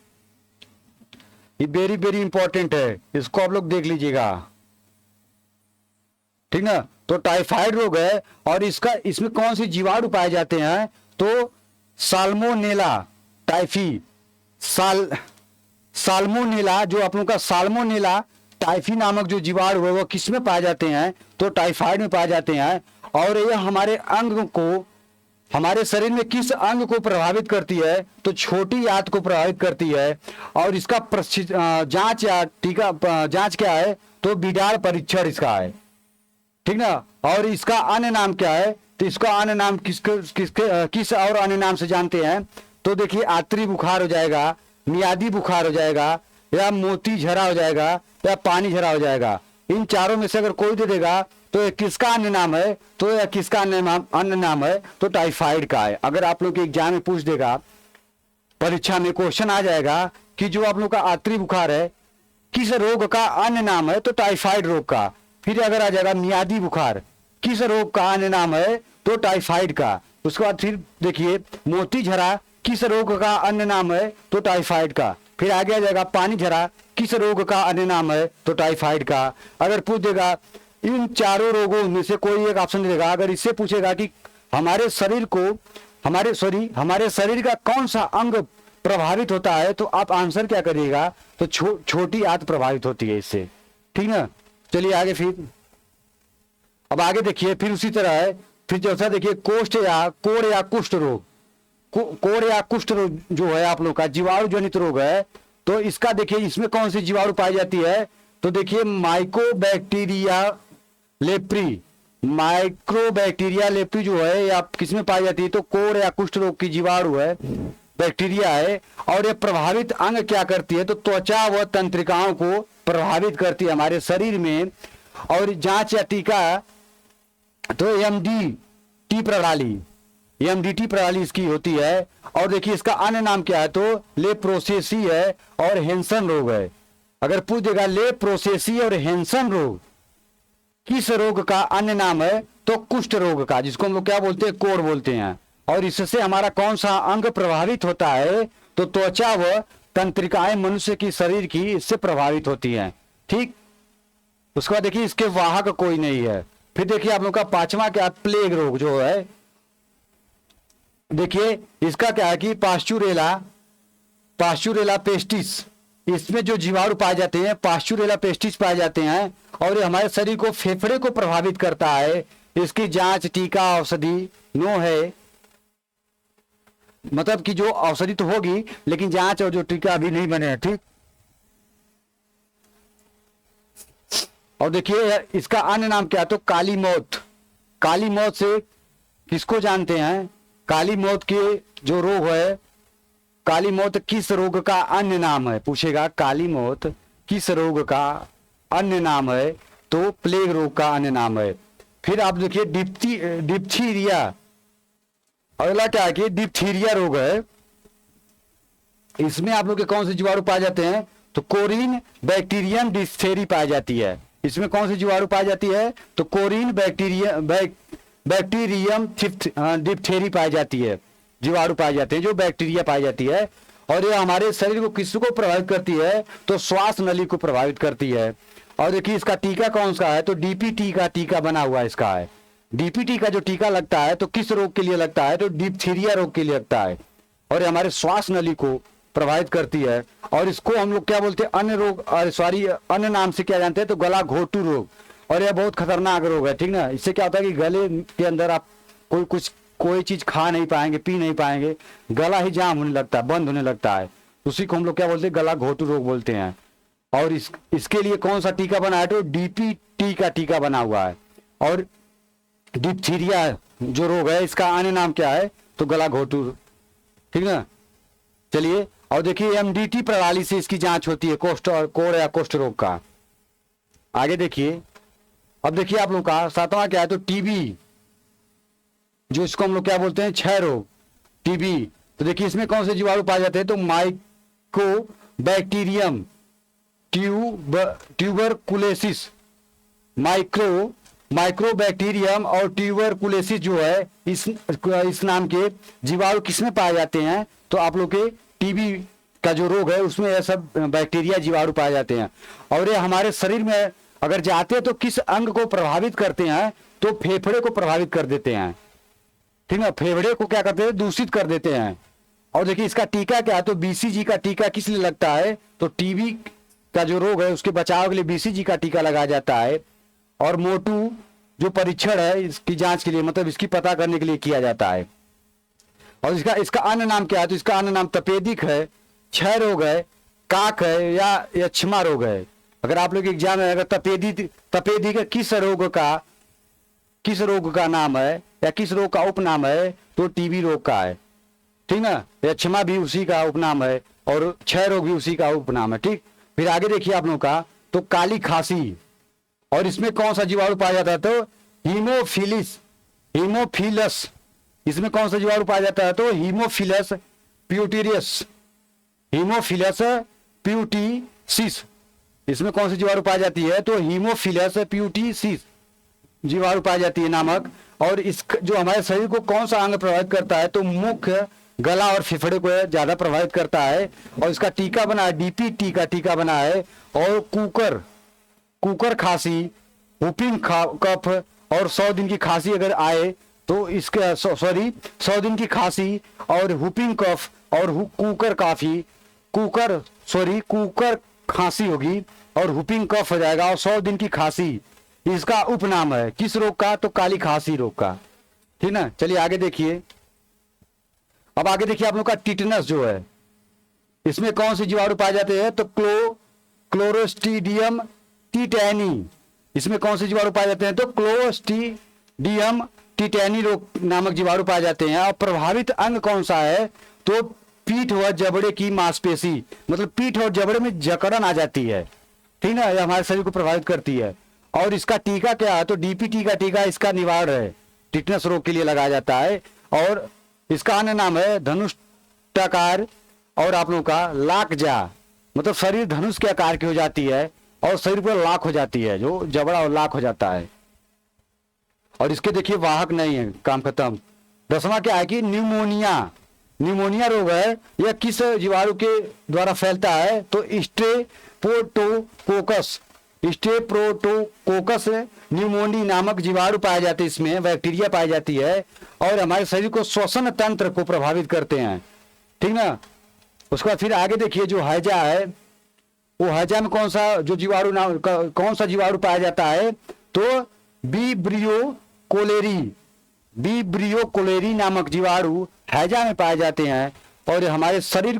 ये वेरी वेरी इंपॉर्टेंट है, इसको आप लोग देख लीजिएगा, ठीक ना। तो टाइफाइड रोग है। और इसमें कौन सी जीवाणु पाए जाते हैं, तो साल्मोनेला टाइफी, साल्मोनेला, जो आप लोगों का साल्मोनेला टाइफी नामक जो जीवाणु है वो किस में पाए जाते हैं, तो टाइफाइड में पाए जाते हैं। और यह हमारे अंग को, हमारे शरीर में किस अंग को प्रभावित करती है, तो छोटी आंत को प्रभावित करती है। और इसका जांच या टीका जांच क्या है, तो बिडाल परीक्षण इसका है, ठीक ना। और इसका अन्य नाम क्या है, तो इसका अन्य नाम किस और अन्य नाम से जानते हैं, तो देखिए आंतरी बुखार हो जाएगा, मियादी बुखार हो जाएगा, या मोती झरा हो जाएगा, या पानी झरा हो जाएगा। इन चारों में से अगर कोई दे देगा तो ये किसका अन्य नाम है, तो यह किसका अन्य नाम है, तो टाइफाइड का है। अगर आप लोग के एग्जाम में पूछ देगा, परीक्षा में क्वेश्चन आ जाएगा कि जो आप लोग का आंतरी बुखार है किस रोग का अन्य नाम है, तो टाइफाइड रोग का। फिर अगर आ जाएगा मियादी बुखार किस रोग का अन्य नाम है, तो टाइफाइड का। उसके बाद फिर देखिए मोती झरा किस रोग का अन्य नाम है, तो टाइफाइड का। फिर आगे आ जाएगा पानी झरा किस रोग का अन्य नाम है, तो टाइफाइड का। अगर पूछ देगा इन चारों रोगों में से कोई एक ऑप्शन देगा, अगर इससे पूछेगा कि हमारे शरीर को, हमारे शरीर का कौन सा अंग प्रभावित होता है, तो आप आंसर क्या करिएगा, तो छोटी आंत प्रभावित होती है इससे, ठीक ना। चलिए आगे फिर, अब आगे देखिए फिर उसी तरह है। फिर जैसा देखिए कोष्ठ या कोढ़ या कुष्ठ रोग, कोढ़ या कुष्ठ रोग जो है आप लोग का जीवाणु जनित रोग है, तो इसका देखिए इसमें कौन सी जीवाणु पाई जाती है, तो देखिए माइकोबैक्टीरिया लेप्री, माइक्रोबैक्टीरिया लेप्री जो है आप किस में पाई जाती है, तो कोढ़ या कुष्ठ रोग की जीवाणु है, बैक्टीरिया है। और ये प्रभावित अंग क्या करती है, तो त्वचा व तंत्रिकाओं को प्रभावित करती है हमारे शरीर में। और जांच या टीका, तो एमडीटी प्रणाली इसकी होती है। और देखिए इसका अन्य नाम क्या है, तो लेप्रोसेसी है और हेंसन रोग है। अगर पूछ देगा लेप्रोसेसी और हेंसन रोग किस रोग का अन्य नाम है, तो कुष्ठ रोग का, जिसको हम लोग क्या बोलते हैं, कोढ़ बोलते हैं। और इससे हमारा कौन सा अंग प्रभावित होता है, तो त्वचा व तंत्रिकाएं मनुष्य की शरीर की इससे प्रभावित होती हैं, ठीक। उसके बाद देखिए इसके वाहक कोई नहीं है। फिर देखिए आप लोग का पांचवा क्या, प्लेग रोग जो है, देखिए इसका क्या है कि पास्चुरेला पेस्टिस, इसमें जो जीवाणु पाए जाते हैं पास्चुरेला पेस्टिस पाए जाते हैं। और ये हमारे शरीर को, फेफड़े को प्रभावित करता है। इसकी जांच टीका औषधि नो है, मतलब कि जो औषधि तो होगी लेकिन जांच और जो टीका अभी नहीं बने हैं, ठीक। और देखिए इसका अन्य नाम क्या है, तो काली मौत। काली मौत से किसको जानते हैं, काली मौत के जो रोग है, काली मौत किस रोग का अन्य नाम है, पूछेगा काली मौत किस रोग का अन्य नाम है, तो प्लेग रोग का अन्य नाम है। फिर आप देखिए डिप्थीरिया, अगला क्या है कि डिप्थीरिया रोग है। इसमें आप लोग के कौन से जीवाणु पाए जाते हैं, तो कोरिन बैक्टीरियम डिप्थेरी पाई जाती है। इसमें कौन सी जीवाणु पाई जाती है, तो कोरिन बैक्टीरियम डिप्थेरी पाई जाती है, जीवाणु पाए जाते हैं जो बैक्टीरिया पाई जाती है। और ये हमारे शरीर को किसको प्रभावित करती है, तो श्वास नली को प्रभावित करती है। और देखिए इसका टीका कौन सा है, तो डीपीटी का टीका बना हुआ है इसका है। डीपीटी का जो टीका लगता है तो किस रोग के लिए लगता है, तो डिप्थीरिया रोग के लिए लगता है। और ये हमारे श्वास नली को प्रभावित करती है। और इसको हम लोग क्या बोलते हैं, अन्य रोग, अन्य नाम से क्या जानते हैं, तो गला घोटू रोग। और यह बहुत खतरनाक रोग है, ठीक ना। इससे क्या होता है कि गले के अंदर आप कोई चीज खा नहीं पाएंगे, पी नहीं पाएंगे, गला ही जाम होने लगता है, बंद होने लगता है। उसी को हम लोग क्या बोलते हैं, गला घोटू रोग बोलते हैं। और इसके लिए कौन सा टीका बना है, तो डीपीटी का टीका बना हुआ है। और डिप्थीरिया जो रोग है इसका अन्य नाम क्या है, तो गला घोटू, ठीक ना। चलिए और देखिए एमडीटी प्रणाली से इसकी जांच होती है, कोढ़ या कुष्ठ रोग का। आगे देखिए, अब देखिए आप लोग का सातवां क्या है, तो टीबी, जो इसको हम लोग क्या बोलते हैं, क्षय रोग, टीबी। तो देखिए इसमें कौन से जीवाणु पाए जाते हैं, तो माइकोबैक्टीरियम ट्यूबरकुलोसिस, माइक्रोबैक्टीरियम और ट्यूबरकुलोसिस जो है इस नाम के जीवाणु किसमें पाए जाते हैं, तो आप लोग के टीबी का जो रोग है उसमें यह सब बैक्टीरिया जीवाणु पाए जाते हैं। और ये हमारे शरीर में अगर जाते हैं तो किस अंग को प्रभावित करते हैं, तो फेफड़े को प्रभावित कर देते हैं, ठीक है, फेफड़े को क्या करते हैं, दूषित कर देते हैं। और देखिए इसका टीका क्या है, तो बीसीजी का टीका किस लिए लगता है, तो टीबी का जो रोग है उसके बचाव के लिए बीसीजी का टीका लगाया जाता है। और मोटू जो परीक्षण है इसकी जांच के लिए, मतलब इसकी पता करने के लिए किया जाता है। और इसका इसका अन्य नाम क्या है, तो इसका अन्य नाम तपेदिक है, क्षय रोग है, काक है, या यक्ष्मा रोग है। अगर आप लोग एग्जाम में अगर तपेदिक किस रोग का नाम है या किस रोग का उपनाम है, तो टीबी रोग का है, ठीक ना। यक्ष्मा भी उसी का उपनाम है और क्षय रोग भी उसी का उपनाम है, ठीक। फिर आगे देखिए आप लोग का, तो काली खांसी, और इसमें कौन सा जीवाणु पाया जाता है, तो हीमोफिलस। इसमें कौन सा जीवाणु पाया जाता है, तो हीमोफिलस प्यूटिसिस। इसमें कौन सी जीवाणु पाई जाती है, तो हीमोफिलस प्यूटिसिस जीवाणु पाई जाती है नामक। और इस जो हमारे शरीर को कौन सा अंग प्रभावित करता है, तो मुख, गला और फेफड़े को ज्यादा प्रभावित करता है। और इसका टीका बना है, डीपीटी का टीका बना है। और कुकर खांसी, हुपिंग कफ, और 100 दिन की खांसी अगर आए तो इसके 100 दिन की खांसी और हुपिंग कफ और कुकर खांसी होगी और हुपिंग कफ हो जाएगा और 100 दिन की खांसी इसका उपनाम है किस रोग का, तो काली खांसी रोग का, ठीक ना। चलिए आगे देखिए। अब आगे देखिए आप लोग का टिटनस जो है, इसमें कौन से जीवाणु पाए जाते हैं, तो क्लोस्ट्रीडियम टिटैनी। इसमें कौन से जीवाणु पाए जाते हैं, तो क्लोस्ट्रीडियम टिटैनी रोग नामक जीवाणु पाए जाते हैं। और प्रभावित अंग कौन सा है, तो पीठ व जबड़े की मांसपेशी, मतलब पीठ और जबड़े में जकड़न आ जाती है, ठीक ना, ये हमारे शरीर को प्रभावित करती है। और इसका टीका क्या है, तो डीपीटी का टीका इसका निवारण है, टिटनस रोग के लिए लगाया जाता है। और इसका अन्य नाम है धनुष्टाकार और आप लोगों का लाकजा, मतलब शरीर धनुष के आकार की हो जाती है और शरीर पर लाख हो जाती है, जो जबड़ा और लाख हो जाता है। और इसके देखिए वाहक नहीं है, काम खत्म। 10वां क्या है कि न्यूमोनिया रोग है, यह किस जीवाणु के द्वारा फैलता है, तो स्ट्रेप्टोकोकस न्यूमोनी नामक जीवाणु पाए जाते हैं, इसमें बैक्टीरिया पाई जाती है और हमारे शरीर को श्वसन तंत्र को प्रभावित करते हैं, ठीक ना। उसके बाद फिर आगे देखिए जो हैजा है, वो हैजा में कौन सा जीवाणु पाया जाता है, तो बीब्रियो कोलेरी नामक जीवाणु हैजा में पाए जाते हैं। और हमारे शरीर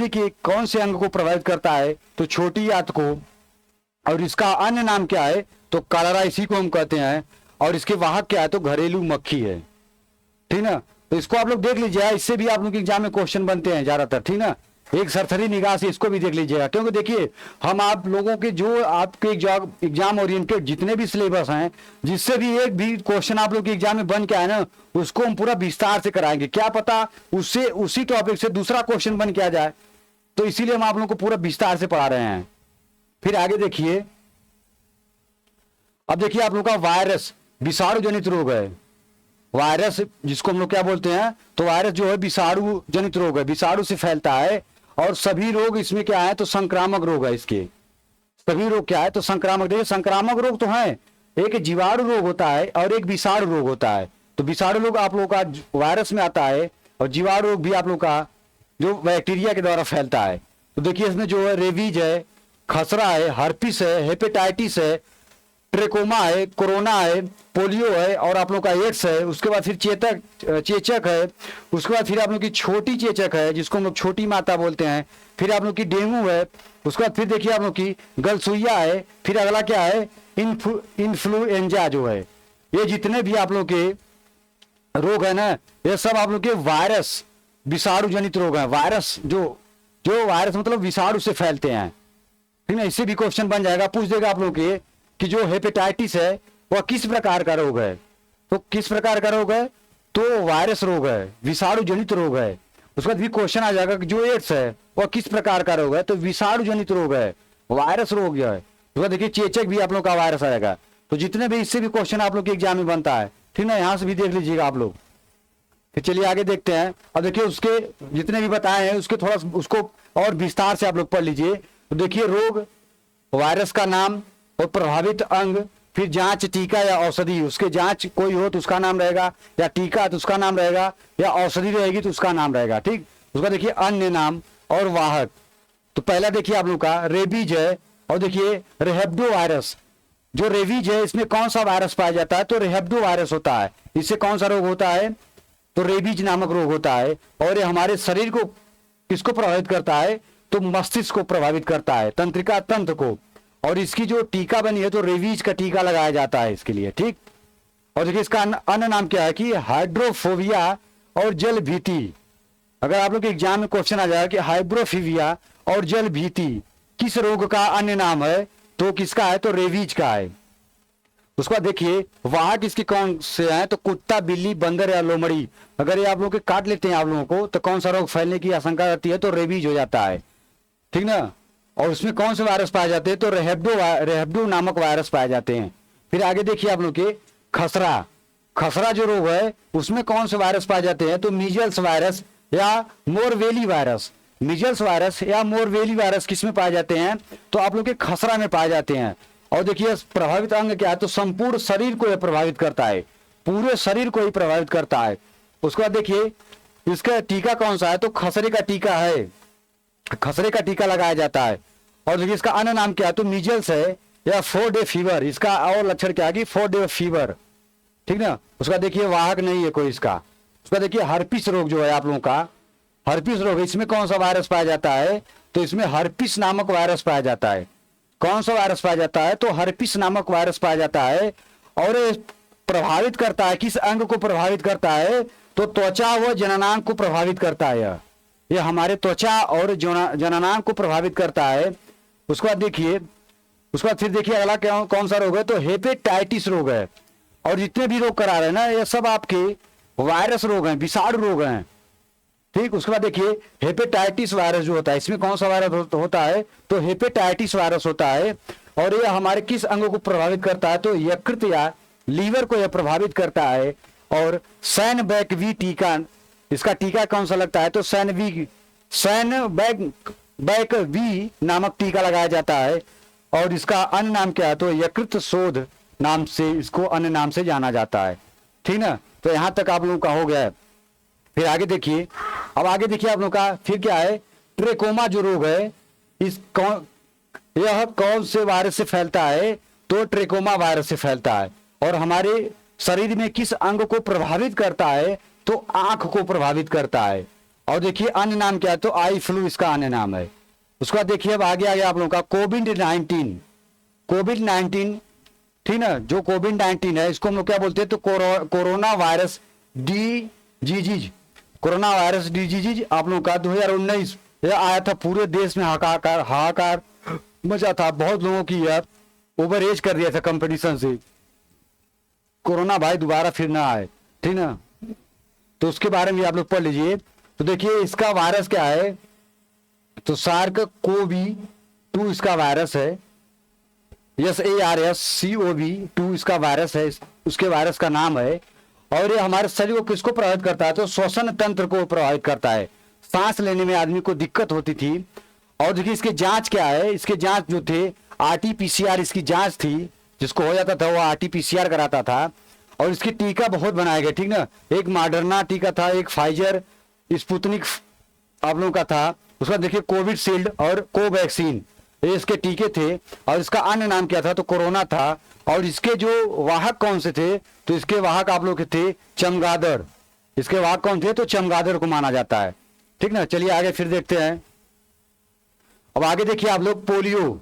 के कौन से अंग को प्रभावित करता है, तो छोटी आंत को। और इसका अन्य नाम क्या है, तो कलरा, इसी को हम कहते हैं। और इसके वाहक क्या है, तो घरेलू मक्खी है, ठीक ना। तो इसको आप लोग देख लीजिएगा, इससे भी आप लोग के एग्जाम में क्वेश्चन बनते हैं ज्यादातर, ठीक ना। एक सरसरी निगाह से इसको भी देख लीजिएगा, क्योंकि देखिए हम आप लोगों के जो आपके एग्जाम ओरिएंटेड जितने भी सिलेबस हैं, जिससे भी एक भी क्वेश्चन आप लोग के एग्जाम में बन के आए ना, उसको हम पूरा विस्तार से कराएंगे। क्या पता उससे उसी टॉपिक से दूसरा क्वेश्चन बन के आ जाए, तो इसीलिए हम आप लोग को पूरा विस्तार से पढ़ा रहे हैं। फिर आगे देखिए, अब देखिए आप लोग का वायरस विषाणु जनित रोग है। वायरस जिसको हम लोग क्या बोलते हैं, तो वायरस जो है विषाणु जनित रोग है, विषाणु से फैलता है। और सभी रोग इसमें क्या है, तो संक्रामक रोग है। इसके सभी रोग क्या है, तो संक्रामक। देखिए संक्रामक रोग तो है, एक जीवाणु रोग होता है और एक विषाणु रोग होता है। तो विषाणु रोग आप लोग का वायरस में आता है और जीवाणु रोग भी आप लोग का जो बैक्टीरिया के द्वारा फैलता है। तो देखिए इसमें जो है रेबीज है, खसरा है, हर्पिस है, हेपेटाइटिस है, ट्रेकोमा है, कोरोना है, पोलियो है और आप लोग का एड्स है। उसके बाद फिर चेचक है। उसके बाद फिर आप लोग की छोटी चेचक है, जिसको हम लोग छोटी माता बोलते हैं। फिर आप लोग की डेंगू है। उसके बाद फिर देखिए आप लोग की गलसुइया है। फिर अगला क्या है, इन्फ्लुएंजा जो है। ये जितने भी आप लोग के रोग है ना, ये सब आप लोग के वायरस विषाणु जनित रोग है। वायरस जो वायरस मतलब विषाणु से फैलते हैं, ठीक है। इससे भी क्वेश्चन बन जाएगा, पूछ देगा आप लोग के कि जो हेपेटाइटिस है वह किस प्रकार का रोग है। तो किस प्रकार का रोग है, तो वायरस रोग है, विषाणु जनित रोग है। उसके बाद भी क्वेश्चन आ जाएगा कि जो एड्स है वह किस प्रकार का रोग है, तो विषाणु जनित रोग है, वायरस रोग है। उसके देखिए चेचक भी आप लोग का वायरस आएगा। तो जितने भी इससे भी क्वेश्चन आप लोग के एग्जाम में बनता है, ठीक ना, यहाँ से भी देख लीजिएगा आप लोग। फिर चलिए आगे देखते हैं। अब देखिए उसके जितने भी बताए हैं उसके थोड़ा उसको और विस्तार से आप लोग पढ़ लीजिए। तो देखिए रोग, वायरस का नाम और प्रभावित अंग, फिर जांच, टीका या औषधि, उसके जांच कोई हो तो उसका नाम रहेगा, या टीका तो उसका नाम रहेगा, या औषधि रहेगी तो उसका नाम रहेगा। ठीक, उसका देखिए अन्य नाम और वाहक। तो पहला देखिए आप लोग का रेबीज है, और देखिए रेहेब्डो वायरस। जो रेबीज है इसमें कौन सा वायरस पाया जाता है, तो रेहेब्डो वायरस होता है। इससे कौन सा रोग होता है, तो रेबीज नामक रोग होता है। और ये हमारे शरीर को किसको प्रभावित करता है, तो मस्तिष्क को प्रभावित करता है, तंत्रिका तंत्र को। और इसकी जो टीका बनी है तो रेबीज का टीका लगाया जाता है इसके लिए। ठीक, और देखिए इसका अन्य नाम क्या है कि हाइड्रोफोबिया और जल भीति। अगर आप लोग के एग्जाम में क्वेश्चन आ जाएगा कि हाइड्रोफोबिया और जल भीति किस रोग का अन्य नाम है, तो किसका है, तो रेबीज का है। उसका देखिए वाहक इसके कौन से हैं, तो कुत्ता, बिल्ली, बंदर या लोमड़ी। अगर ये आप लोग के काट लेते हैं आप लोगों को तो कौन सा रोग फैलने की आशंका रहती है, तो रेबीज हो जाता है। ठीक ना, और उसमें कौन से वायरस पाए जाते हैं, तो रेहेब्डो नामक वायरस पाए जाते हैं। फिर आगे देखिए आप लोग के खसरा। खसरा जो रोग है उसमें कौन से वायरस पाए जाते हैं, तो मीजल्स वायरस या मोरवेली वायरस। मीजल्स वायरस या मोरवेली वायरस किस में पाए जाते हैं, तो आप लोग के खसरा में पाए जाते हैं। और देखिए प्रभावित अंग क्या है, तो संपूर्ण शरीर को यह प्रभावित करता है, पूरे शरीर को ही प्रभावित करता है। उसके बाद देखिए इसका टीका कौन सा है, तो खसरे का टीका है, खसरे का टीका लगाया जाता है। और देखिए इसका अन्य नाम क्या है, तो मीजल्स है या 4 डे फीवर। इसका और लक्षण क्या है कि 4 डे फीवर। ठीक ना, उसका देखिए वाहक नहीं है कोई इसका। उसका देखिए हर्पिस रोग जो है आप लोगों का, हर्पिस रोग, इसमें कौन सा वायरस पाया जाता है, तो इसमें हर्पिस नामक वायरस पाया जाता है। कौन सा वायरस पाया जाता है, तो हर्पिस नामक वायरस पाया जाता है। और ये प्रभावित करता है, किस अंग को प्रभावित करता है, तो त्वचा व जननांग को प्रभावित करता है। यह हमारे त्वचा और जननांग को प्रभावित करता है। उसके बाद देखिए, उसके बाद फिर देखिए अगला कौन सा रोग है, तो हेपेटाइटिस रोग है। और जितने भी रोग करा रहे हैं ना ये सब आपके वायरस रोग हैं, विषाणु रोग हैं। ठीक, उसके बाद देखिए हेपेटाइटिस वायरस जो होता है, इसमें कौन सा वायरस होता है, तो हेपेटाइटिस वायरस होता है। और यह हमारे किस अंगों को प्रभावित करता है, तो यकृत या लीवर को यह प्रभावित करता है। और सैनबैक-वी टीका, इसका टीका कौन सा लगता है, तो सैनबैक-वी नामक टीका लगाया जाता है। और इसका अन्य नाम क्या है, तो यकृत शोध नाम से इसको अन्य नाम से जाना जाता है। ठीक ना, तो यहां तक आप लोगों का हो गया है। फिर आगे देखिए, अब आगे देखिए आप लोग का फिर क्या है, ट्रेकोमा जो रोग है यह कौन से वायरस से फैलता है, तो ट्रेकोमा वायरस से फैलता है। और हमारे शरीर में किस अंग को प्रभावित करता है, तो आंख को प्रभावित करता है। और देखिए अन्य नाम क्या है, तो आई फ्लू इसका अन्य नाम है। उसका देखिए अब आगे आप लोगों का कोविड-19। कोविड-19, ठीक ना, जो कोविड-19 है इसको हम लोग क्या बोलते हैं, तो corona virus disease. Corona virus disease आप लोगों का 2019 यह आया था, पूरे देश में हाहाकार मचा था, बहुत लोगों की यह ओवर एज कर दिया था कंपटीशन से, कोरोना भाई दोबारा फिर ना आए। ठीक ना, तो उसके बारे में आप लोग पढ़ लीजिए। तो देखिए इसका वायरस क्या है, तो SARS-CoV-2 इसका वायरस है, SARS-CoV-2 इसका वायरस है, उसके वायरस का नाम है। और ये हमारे शरीर को किसको प्रभावित करता है, तो श्वसन तंत्र को प्रभावित करता है, सांस लेने में आदमी को दिक्कत होती थी। और देखिए इसके जांच क्या है, इसके जांच जो थे RT-PCR इसकी जांच थी, जिसको हो जाता था वो RT-PCR कराता था। और इसकी टीका बहुत बनाए गए, ठीक ना, एक मॉडर्ना टीका था, एक फाइजर, स्पुतनिक आप लोगों का था। उसका देखिए कोविशील्ड और कोवैक्सीन ये इसके टीके थे। और इसका अन्य नाम क्या था, तो कोरोना था। और इसके जो वाहक कौन से थे, तो इसके वाहक आप लोग के थे चमगादड़। इसके वाहक कौन थे, तो चमगादड़ को माना जाता है। ठीक ना, चलिए आगे फिर देखते हैं। अब आगे देखिए आप लोग पोलियो।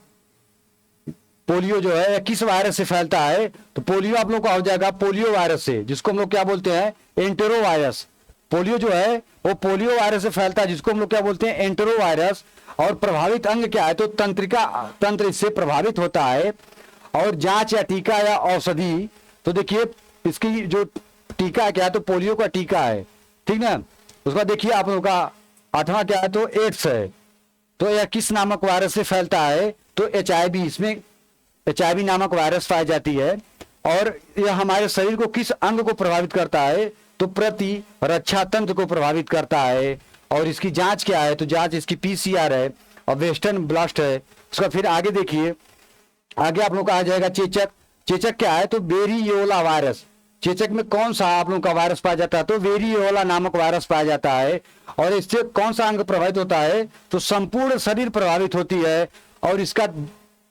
पोलियो जो है किस वायरस से फैलता है, तो पोलियो आप लोग का हो जाएगा पोलियो वायरस से, जिसको हम लोग क्या बोलते हैं, एंटेरो वायरस। पोलियो जो है वो पोलियो वायरस से फैलता है, जिसको हम लोग क्या बोलते हैं, एंटेरो वायरस। और प्रभावित अंग क्या है, तो तंत्रिका तंत्र इससे प्रभावित होता है। और जांच या टीका या औषधि, तो देखिए इसकी जो टीका क्या है, तो पोलियो का टीका है। ठीक ना, उसका देखिए आप लोगों का 8वां क्या है, तो एड्स है। तो यह किस नामक वायरस से फैलता है, तो HIV, इसमें HIV नामक वायरस पाई जाती है। और यह हमारे शरीर को किस अंग को प्रभावित करता है, तो प्रतिरक्षा तंत्र को प्रभावित करता है। और इसकी जांच क्या है, तो जांच इसकी PCR है और वेस्टर्न ब्लास्ट है। उसका फिर आगे देखिए, आगे आप लोग का आ जाएगा चेचक, चेचक क्या है, तो वेरियोला वायरस। चेचक में कौन सा आप लोगों का वायरस पाया जाता है, तो वेरियोला नामक वायरस पाया जाता है। और इससे कौन सा अंग प्रभावित होता है, तो संपूर्ण शरीर प्रभावित होती है। और इसका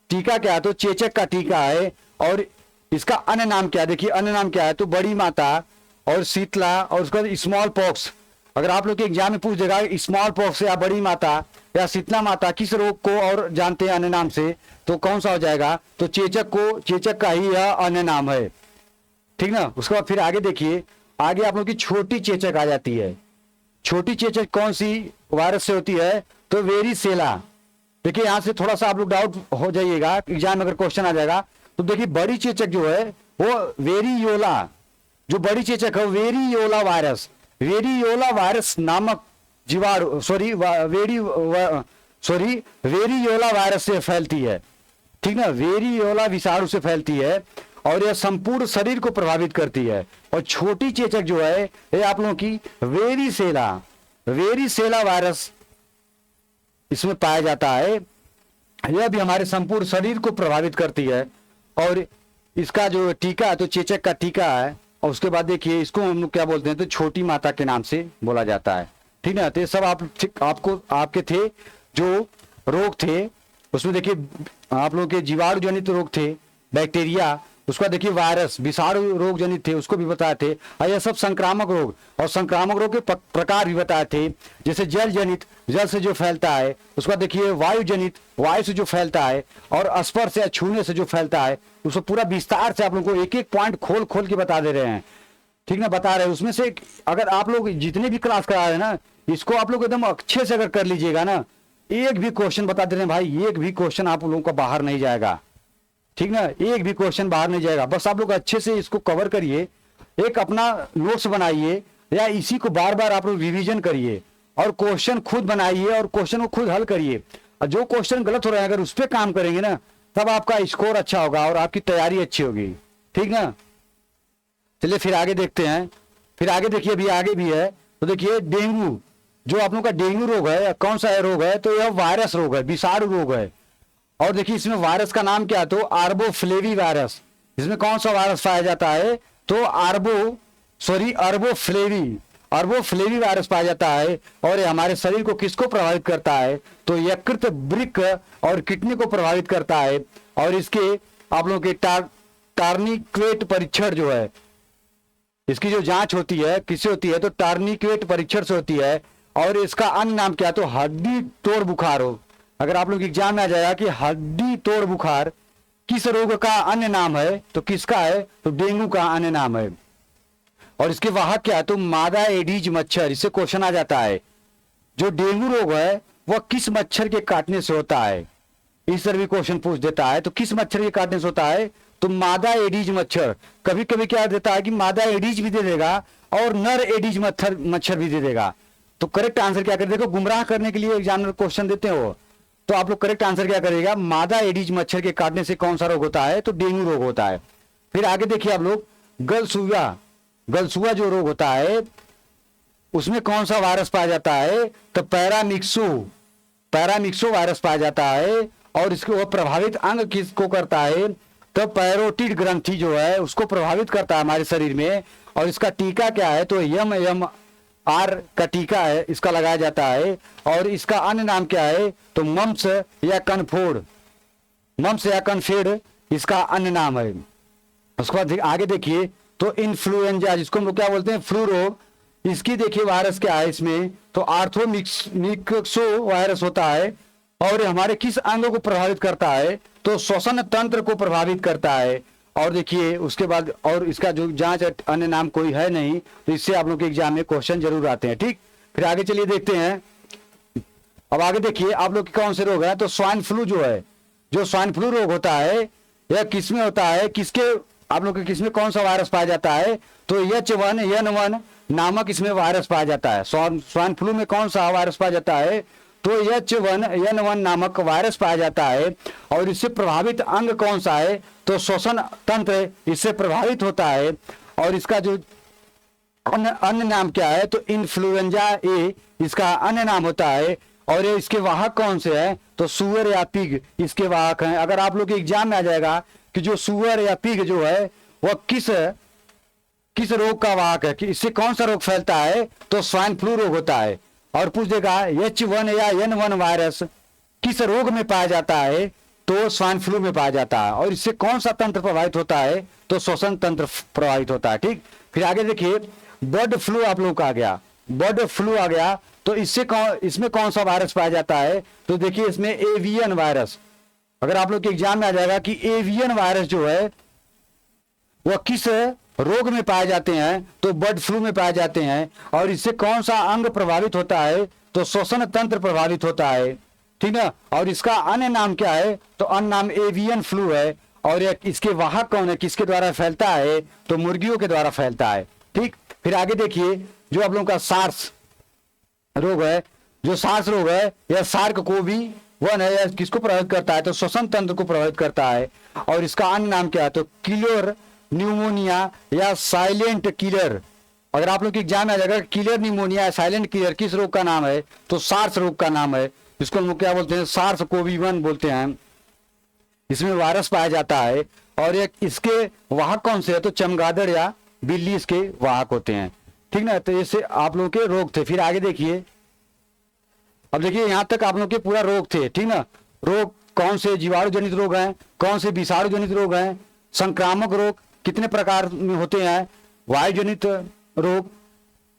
टीका क्या है, तो चेचक का टीका है। और इसका अन्य नाम क्या है, देखिए अन्य नाम क्या है, तो बड़ी माता और शीतला और उसके बाद स्मॉल पॉक्स। अगर आप लोग के एग्जाम में पूछ देगा स्मॉल पॉक्स या बड़ी माता या शीतला माता किस रोग को और जानते हैं अन्य नाम से, तो कौन सा हो जाएगा, तो चेचक को, चेचक का ही यह अन्य नाम है, ठीक ना। उसके बाद फिर आगे देखिए, आगे आप लोग की छोटी चेचक आ जाती है। छोटी चेचक कौन सी वायरस से होती है, तो वेरिसेला। देखिए यहां से थोड़ा सा आप लोग डाउट हो जाइएगा, एग्जाम में अगर क्वेश्चन आ जाएगा तो देखिए बड़ी चेचक जो है वो वेरियोला, जो बड़ी चेचक है वेरियोला वायरस, वेरियोला वायरस नामक जीवाणु वेरियोला वायरस से फैलती है, ठीक ना, वेरियोला विषाणु से फैलती है और यह संपूर्ण शरीर को प्रभावित करती है। और छोटी चेचक जो है ये आप लोगों की वेरिसेला, वेरिसेला वायरस इसमें पाया जाता है। यह भी हमारे संपूर्ण शरीर को प्रभावित करती है। और इसका जो टीका है, तो चेचक का टीका है। और उसके बाद देखिए इसको हम लोग क्या बोलते हैं, तो छोटी माता के नाम से बोला जाता है, ठीक ना। तो ये सब आपको आपके थे जो रोग थे, उसमें देखिए आप लोगों के जीवाणु जनित रोग थे, बैक्टीरिया, उसका देखिए वायरस, विषाणु रोग जनित थे, उसको भी बताए थे। और यह सब संक्रामक रोग, और संक्रामक रोग के प्रकार भी बताए थे, जैसे जल जनित, जल से जो फैलता है, उसका देखिए वायु जनित, वायु से जो फैलता है, और स्पर्श या छूने से जो फैलता है, उसको पूरा विस्तार से आप लोगों को एक एक पॉइंट खोल खोल के बता दे रहे हैं, ठीक ना, बता रहे हैं। उसमें से अगर आप लोग जितने भी क्लास करा रहे हैं ना, इसको आप लोग एकदम अच्छे से अगर कर लीजिएगा ना, एक भी क्वेश्चन बता दे रहे हैं भाई, एक भी क्वेश्चन आप लोगों का बाहर नहीं जाएगा, ठीक ना, एक भी क्वेश्चन बाहर नहीं जाएगा। बस आप लोग अच्छे से इसको कवर करिए, एक अपना नोट्स बनाइए या इसी को बार बार आप लोग रिवीजन करिए और क्वेश्चन खुद बनाइए और क्वेश्चन को खुद हल करिए। और जो क्वेश्चन गलत हो रहे हैं अगर उस पर काम करेंगे ना, तब आपका स्कोर अच्छा होगा और आपकी तैयारी अच्छी होगी, ठीक ना। चलिए फिर आगे देखते हैं। फिर आगे देखिए, अभी आगे भी है, तो देखिए डेंगू, जो आप लोग का डेंगू रोग है, कौन सा रोग है, तो यह वायरस रोग है, विषाणु रोग है। और देखिए इसमें वायरस का नाम क्या है, तो आर्बोफ्लेवी वायरस। इसमें कौन सा वायरस पाया जाता है, तो आर्बोफ्लेवी वायरस पाया जाता है। और ये हमारे शरीर को किसको प्रभावित करता है, तो यकृत, वृक्क और किडनी को प्रभावित करता है। और इसके आप लोगों के टार्निक्वेट परीक्षण जो है, इसकी जो जांच होती है किससे होती है, तो टार्निक्वेट परीक्षण से होती है। और इसका अन्य नाम क्या है, तो हड्डी तोड़ बुखार हो। अगर आप लोग एग्जाम में आ जाएगा कि हड्डी तोड़ बुखार किस रोग का अन्य नाम है, तो किसका है, तो डेंगू का अन्य नाम है। और इसके वाहक क्या है, तो मादा एडीज मच्छर, इससे क्वेश्चन आ जाता है जो डेंगू रोग है वह किस मच्छर के काटने से होता है, इस तरह भी क्वेश्चन पूछ देता है। तो किस मच्छर के काटने से होता है, तो मादा एडीज मच्छर। कभी कभी क्या देता है कि मादा एडीज भी दे देगा और नर एडीज मच्छर भी दे देगा। तो करेक्ट आंसर क्या कर, देखो गुमराह करने के लिए एग्जामिनर क्वेश्चन देते हो, तो आप लोग करेक्ट आंसर क्या करेगा, मादा एडीज मच्छर के काटने से कौन सा रोग होता है, तो डेंगू रोग होता है। फिर आगे देखिए आप लोग गलसुआ जो रोग होता है उसमें कौन सा वायरस पाया जाता है, तो पैरामिक्सो वायरस पाया जाता है। और इसको वो प्रभावित अंग किसको करता है, तो पैरोटिड ग्रंथि जो है उसको प्रभावित करता है हमारे शरीर में। और इसका टीका क्या है, तो MMR का टीका है, इसका लगाया जाता है। और इसका अन्य नाम क्या है, तो मम्स या कन्फेड इसका अन्य नाम है। उसके बाद आगे देखिए, तो इन्फ्लुएंजा, जिसको हम लोग क्या बोलते हैं, फ्लू रोग, इसकी देखिए वायरस क्या है इसमें, तो आर्थोमिक्सो वायरस होता है। और हमारे किस अंग को प्रभावित करता है, तो श्वसन तंत्र को प्रभावित करता है। और देखिए उसके बाद, और इसका जो जांच अन्य नाम कोई है नहीं, तो इससे आप लोग के एग्जाम में क्वेश्चन जरूर आते हैं, ठीक। फिर आगे चलिए देखते हैं। अब आगे देखिए आप लोग कौन से रोग है, तो स्वाइन फ्लू जो है, जो स्वाइन फ्लू रोग होता है यह किसमें होता है, किसके आप लोग के किसमें कौन सा वायरस पाया जाता है, तो H1N1 नामक इसमें वायरस पाया जाता है। स्वाइन फ्लू में कौन सा वायरस पाया जाता है, तो H1N1 नामक वायरस पाया जाता है। और इससे प्रभावित अंग कौन सा है, तो श्वसन तंत्र इससे प्रभावित होता है। और इसका जो अन्य नाम क्या है, तो इन्फ्लुएंजा ए इसका अन्य नाम होता है। और ये इसके वाहक कौन से हैं, तो सुअर या पिग इसके वाहक हैं। अगर आप लोग के एग्जाम में आ जाएगा कि जो सुअर या पिग जो है वह किस किस रोग का वाहक है, कि इससे कौन सा रोग फैलता है, तो स्वाइन फ्लू रोग होता है। और पूछ देगा H1 या N1 वायरस किस रोग में पाया जाता है, तो स्वाइन फ्लू में पाया जाता है। और इससे कौन सा तंत्र प्रभावित होता है, तो श्वसन तंत्र प्रभावित होता है। ठीक, फिर आगे देखिए बर्ड फ्लू आप लोग का आ गया, बर्ड फ्लू आ गया, तो इसमें कौन सा वायरस पाया जाता है, तो देखिए इसमें एवियन वायरस। अगर आप लोग के एग्जाम में आ जाएगा कि एवियन वायरस जो है वह किस रोग में पाए जाते हैं, तो बर्ड फ्लू में पाए जाते हैं। और इससे कौन सा अंग प्रभावित होता है, तो श्वसन तंत्र प्रभावित होता है। ठीक ना, और इसका अन्य नाम क्या है, तो अन्य नाम एवियन फ्लू है। और इसके वाहक कौन है, किसके द्वारा फैलता है, तो मुर्गियों के द्वारा फैलता है। ठीक, फिर आगे देखिए जो आप लोगों का सार्स रोग है, जो सार्स रोग है यह सार्क को भी वन है, यह किसको प्रभावित करता है, तो श्वसन तंत्र को प्रभावित करता है। और इसका अन्य नाम क्या है, तो किलर न्यूमोनिया या साइलेंट किलर। अगर आप लोग के एग्जाम में आ जाएगा किलर न्यूमोनिया या साइलेंट किलर किस रोग का नाम है, तो सार्स रोग का नाम है। इसको हम लोग क्या बोलते हैं, सार्स कोवी-1 बोलते हैं। इसमें वायरस पाया जाता है। और एक इसके वाहक कौन से है, तो चमगादड़ या बिल्ली इसके वाहक होते हैं। ठीक ना, तो इससे आप लोगों के रोग थे। फिर आगे देखिए, अब देखिए यहां तक आप लोगों के पूरा रोग थे। ठीक ना, रोग कौन से जीवाणु जनित रोग हैं, कौन से विषाणु जनित रोग हैं, संक्रामक रोग कितने प्रकार में होते हैं, वायु जनित रोग,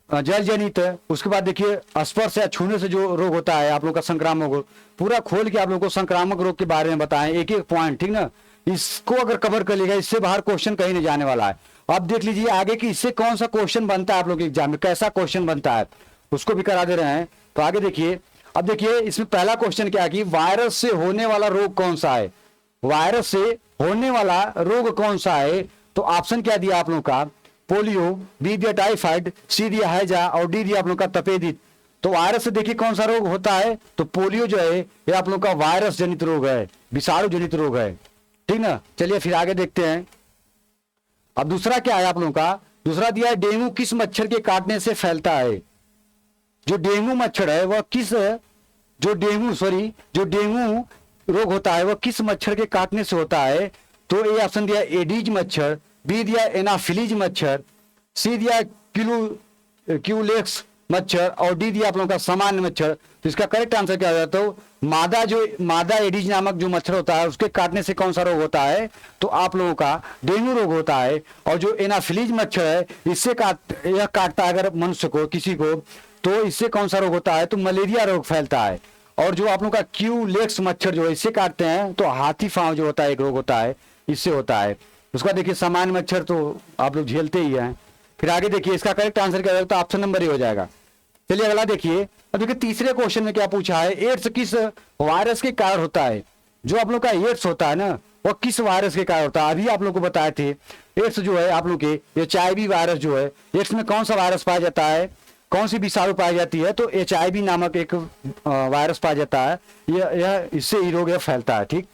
जल जनित, उसके बाद देखिए स्पर्श या छूने से जो रोग होता है आप लोग का संक्रामक रोग, पूरा खोल के आप लोग को संक्रामक रोग के बारे में बताएं एक एक पॉइंट। ठीक ना, इसको अगर कवर कर लेगा इससे बाहर क्वेश्चन कहीं नहीं जाने वाला है। अब देख लीजिए आगे कि इससे कौन सा क्वेश्चन बनता है, आप लोग के एग्जाम में कैसा क्वेश्चन बनता है उसको भी करा दे रहे हैं। तो आगे देखिए, अब देखिए इसमें पहला क्वेश्चन क्या है कि वायरस से होने वाला रोग कौन सा है, वायरस से होने वाला रोग कौन सा है, तो ऑप्शन क्या दिया आप लोग का, पोलियो, बी दिया टाइफाइड, सी दिया हैजा और डी दिया आप लोग का तपेदिक। तो वायरस से देखिए कौन सा रोग होता है, तो पोलियो जो है ये आप लोग का वायरस जनित रोग है, विषाणु जनित रोग है। ठीक ना, चलिए फिर आगे देखते हैं। अब दूसरा क्या है आप लोगों का, दूसरा दिया है डेंगू किस मच्छर के काटने से फैलता है। जो डेंगू मच्छर है वह किस, जो डेंगू रोग होता है वह किस मच्छर के काटने से होता है, तो ए ऑप्शन दिया एडीज मच्छर, बी दिया एनाफिलीज मच्छर, सी दिया क्यूलेक्स मच्छर और डी दिया आप लोगों का सामान्य मच्छर। तो इसका करेक्ट आंसर क्या हो जाता है, मादा एडीज नामक जो मच्छर होता है उसके काटने से कौन सा रोग होता है, तो आप लोगों का डेंगू रोग होता है। और जो एनाफिलीज मच्छर है इससे काटता है अगर मनुष्य को किसी को, तो इससे कौन सा रोग होता है, तो मलेरिया रोग फैलता है। और जो आप लोगों का क्यूलेक्स मच्छर जो है इससे काटते हैं तो हाथी पांव जो होता है एक रोग होता है, इससे होता है। उसका देखिए सामान्य मच्छर तो आप लोग झेलते ही हैं। फिर आगे देखिए इसका करेक्ट आंसर क्या होगा, तो ऑप्शन नंबर ए हो जाएगा। चलिए अगला देखिए, अब देखिए तीसरे क्वेश्चन में क्या पूछा है, एड्स किस वायरस के कारण होता है। जो आप लोग का एड्स होता है ना वो किस वायरस के कारण होता है, अभी आप लोग को बताए थे। एड्स जो है आप लोग के HIV वायरस जो है, एड्स में कौन सा वायरस पाया जाता है, कौन सी विषाणु पाई जाती है, तो HIV नामक एक वायरस पाया जाता है, यह इससे ही रोग फैलता है। ठीक,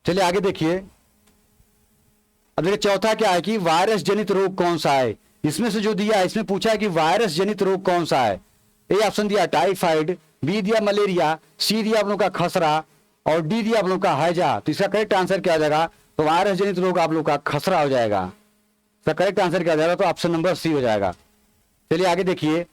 चलिए आगे देखिए। अब देखिए चौथा क्या है कि वायरस जनित रोग कौन सा है। इसमें से जो दिया है इसमें पूछा है कि वायरस जनित रोग कौन सा है। ए ऑप्शन दिया टाइफाइड, बी दिया मलेरिया, सी दिया आप लोग का खसरा और डी दिया आप लोग का हैजा। तो इसका करेक्ट आंसर क्या हो जाएगा, तो वायरस जनित रोग आप लोग का खसरा हो जाएगा। इसका करेक्ट आंसर क्या हो जाएगा, तो ऑप्शन नंबर सी हो जाएगा। चलिए आगे देखिए,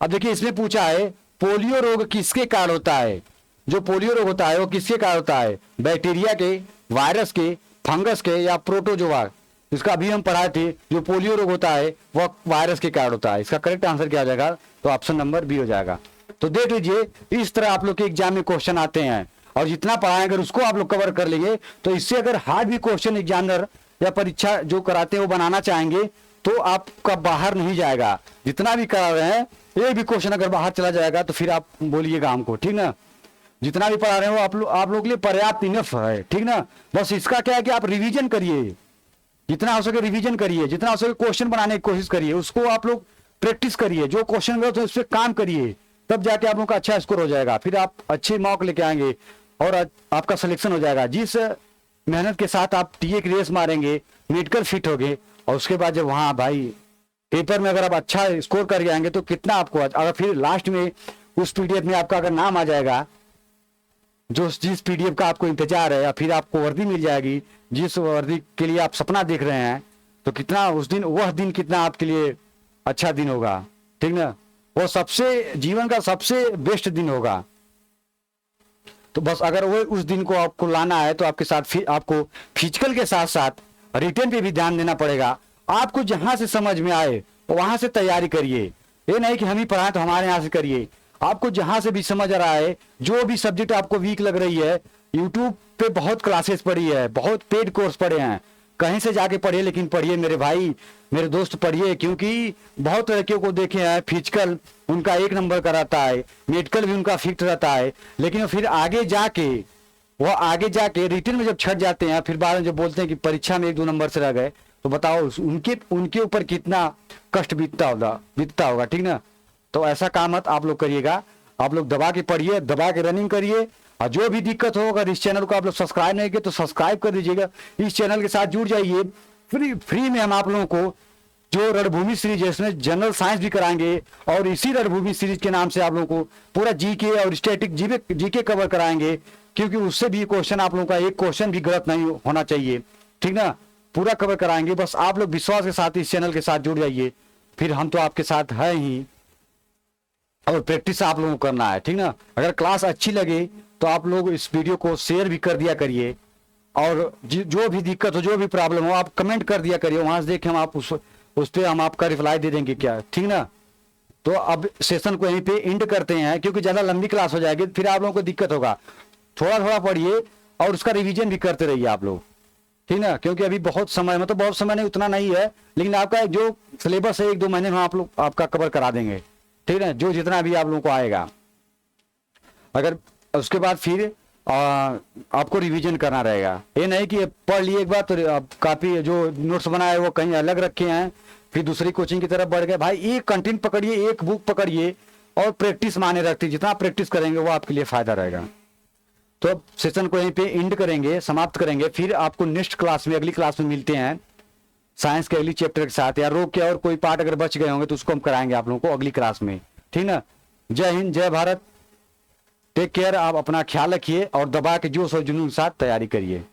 अब देखिए इसमें पूछा है पोलियो रोग किसके कारण होता है। जो पोलियो रोग होता है वो किसके कारण होता है, बैक्टीरिया के, वायरस के, फंगस के या प्रोटोजोआ। इसका अभी हम पढ़ाए थे, जो पोलियो रोग होता है वह वायरस के कारण होता है। इसका करेक्ट आंसर क्या हो जाएगा, तो ऑप्शन नंबर बी हो जाएगा। तो देख लीजिए इस तरह आप लोग के एग्जाम में क्वेश्चन आते हैं, और जितना पढ़ाएं अगर उसको आप लोग कवर कर लेंगे तो इससे अगर हार्ड भी क्वेश्चन एग्जामिनर या परीक्षा जो कराते हैं वो बनाना चाहेंगे तो आपका बाहर नहीं जाएगा। जितना भी करा रहे हैं ये भी क्वेश्चन अगर बाहर चला जाएगा तो फिर आप बोलिएगा हमको, ठीक ना। जितना भी पढ़ा रहे हो आप लोग के लिए पर्याप्त इनफ है, ठीक ना। बस इसका क्या है कि आप रिवीजन करिए, जितना हो सके रिवीजन करिए, जितना हो सके क्वेश्चन बनाने की कोशिश करिए, उसको आप लोग प्रैक्टिस करिए, जो क्वेश्चन गलत है उस पर काम करिए, तब जाके आप लोग का अच्छा स्कोर हो जाएगा। फिर आप अच्छे मार्क लेके आएंगे और आपका सिलेक्शन हो जाएगा। जिस मेहनत के साथ आप टीए की रेस मारेंगे, मेडिकल फिट होगे, और उसके बाद जब वहाँ भाई पेपर में अगर आप अच्छा स्कोर करके आएंगे तो कितना आपको, अगर फिर लास्ट में उस पीडीएफ में आपका अगर नाम आ जाएगा, जो जिस पीडीएफ का आपको इंतजार है, या फिर आपको वर्दी मिल जाएगी जिस वर्दी के लिए आप सपना देख रहे हैं, तो कितना उस दिन, वह दिन कितना आपके लिए अच्छा दिन होगा, ठीक ना। वो सबसे जीवन का सबसे बेस्ट दिन होगा। तो बस अगर वो उस दिन को आपको लाना है तो आपके साथ आपको फिजिकल के साथ साथ रिटर्न पे भी ध्यान देना पड़ेगा। आपको जहां से समझ में आए वहां से तैयारी करिए, ये नहीं कि हम ही पढ़ाएं तो हमारे यहाँ से करिए। आपको जहां से भी समझ आ रहा है, जो भी सब्जेक्ट आपको वीक लग रही है, यूट्यूब पे बहुत क्लासेस पढ़ी है, बहुत पेड कोर्स पढ़े हैं, कहीं से जाके पढ़िए, लेकिन पढ़िए मेरे भाई मेरे दोस्त पढ़िए। क्योंकि बहुत लड़कियों को देखे हैं फिजिकल उनका 1 नंबर का रहता है, मेडिकल भी उनका फिट रहता है, लेकिन फिर आगे जाके रिटर्न में जब छट जाते हैं, फिर बाद में जब बोलते हैं कि परीक्षा में 1-2 नंबर से रह गए, तो बताओ उनके ऊपर कितना कष्ट बीतता होगा, ठीक ना। तो ऐसा काम मत आप लोग करिएगा। आप लोग दबा के पढ़िए, दबा के रनिंग करिए। और जो भी दिक्कत हो, अगर इस चैनल को आप लोग सब्सक्राइब नहीं किए तो सब्सक्राइब कर दीजिएगा, इस चैनल के साथ जुड़ जाइए। फ्री में हम आप लोगों को जो रणभूमि सीरीज है इसमें जनरल साइंस भी कराएंगे, और इसी रणभूमि सीरीज के नाम से आप लोगों को पूरा जीके और स्टैटिक जीके कवर कराएंगे। क्योंकि उससे भी क्वेश्चन आप लोगों का एक क्वेश्चन भी गलत नहीं होना चाहिए, ठीक ना। पूरा कवर कराएंगे। बस आप लोग विश्वास के साथ इस चैनल के साथ जुड़ जाइए, फिर हम तो आपके साथ है ही, और प्रैक्टिस आप लोगों को करना है, ठीक ना। अगर क्लास अच्छी लगे तो आप लोग इस वीडियो को शेयर भी कर दिया करिए, और जो भी दिक्कत हो, जो भी प्रॉब्लम हो, आप कमेंट कर दिया करिए, वहां से देख हम आप उस पर हम आपका रिप्लाई दे देंगे क्या, ठीक ना। तो अब सेशन को यहीं पे एंड करते हैं, क्योंकि ज़्यादा लंबी क्लास हो जाएगी, फिर आप लोगों को दिक्कत होगा। थोड़ा थोड़ा पढ़िए और उसका रिवीजन भी करते रहिए आप लोग, ठीक ना। क्योंकि अभी बहुत समय, मतलब बहुत समय नहीं, उतना नहीं है, लेकिन आपका जो सिलेबस है 1-2 महीने में आप लोग आपका कवर करा देंगे, ठीक है, जो जितना भी आप लोगों को आएगा। अगर उसके बाद फिर आपको रिवीजन करना रहेगा। ये नहीं कि पढ़ लिए एक बार तो आप कापी जो नोट्स बनाए वो कहीं अलग रखे हैं, फिर दूसरी कोचिंग की तरफ बढ़ गए। भाई एक कंटेंट पकड़िए, एक बुक पकड़िए और प्रैक्टिस माने रखती, जितना प्रैक्टिस करेंगे वो आपके लिए फायदा रहेगा। तो अब सेशन को यहीं पे एंड करेंगे, समाप्त करेंगे। फिर आपको नेक्स्ट क्लास में, अगली क्लास में मिलते हैं साइंस के अगली चैप्टर के साथ, या रोक के और कोई पार्ट अगर बच गए होंगे तो उसको हम कराएंगे आप लोगों को अगली क्लास में, ठीक ना। जय हिंद, जय भारत, टेक केयर। आप अपना ख्याल रखिए और दबा के जोश और जुनून के साथ तैयारी करिए।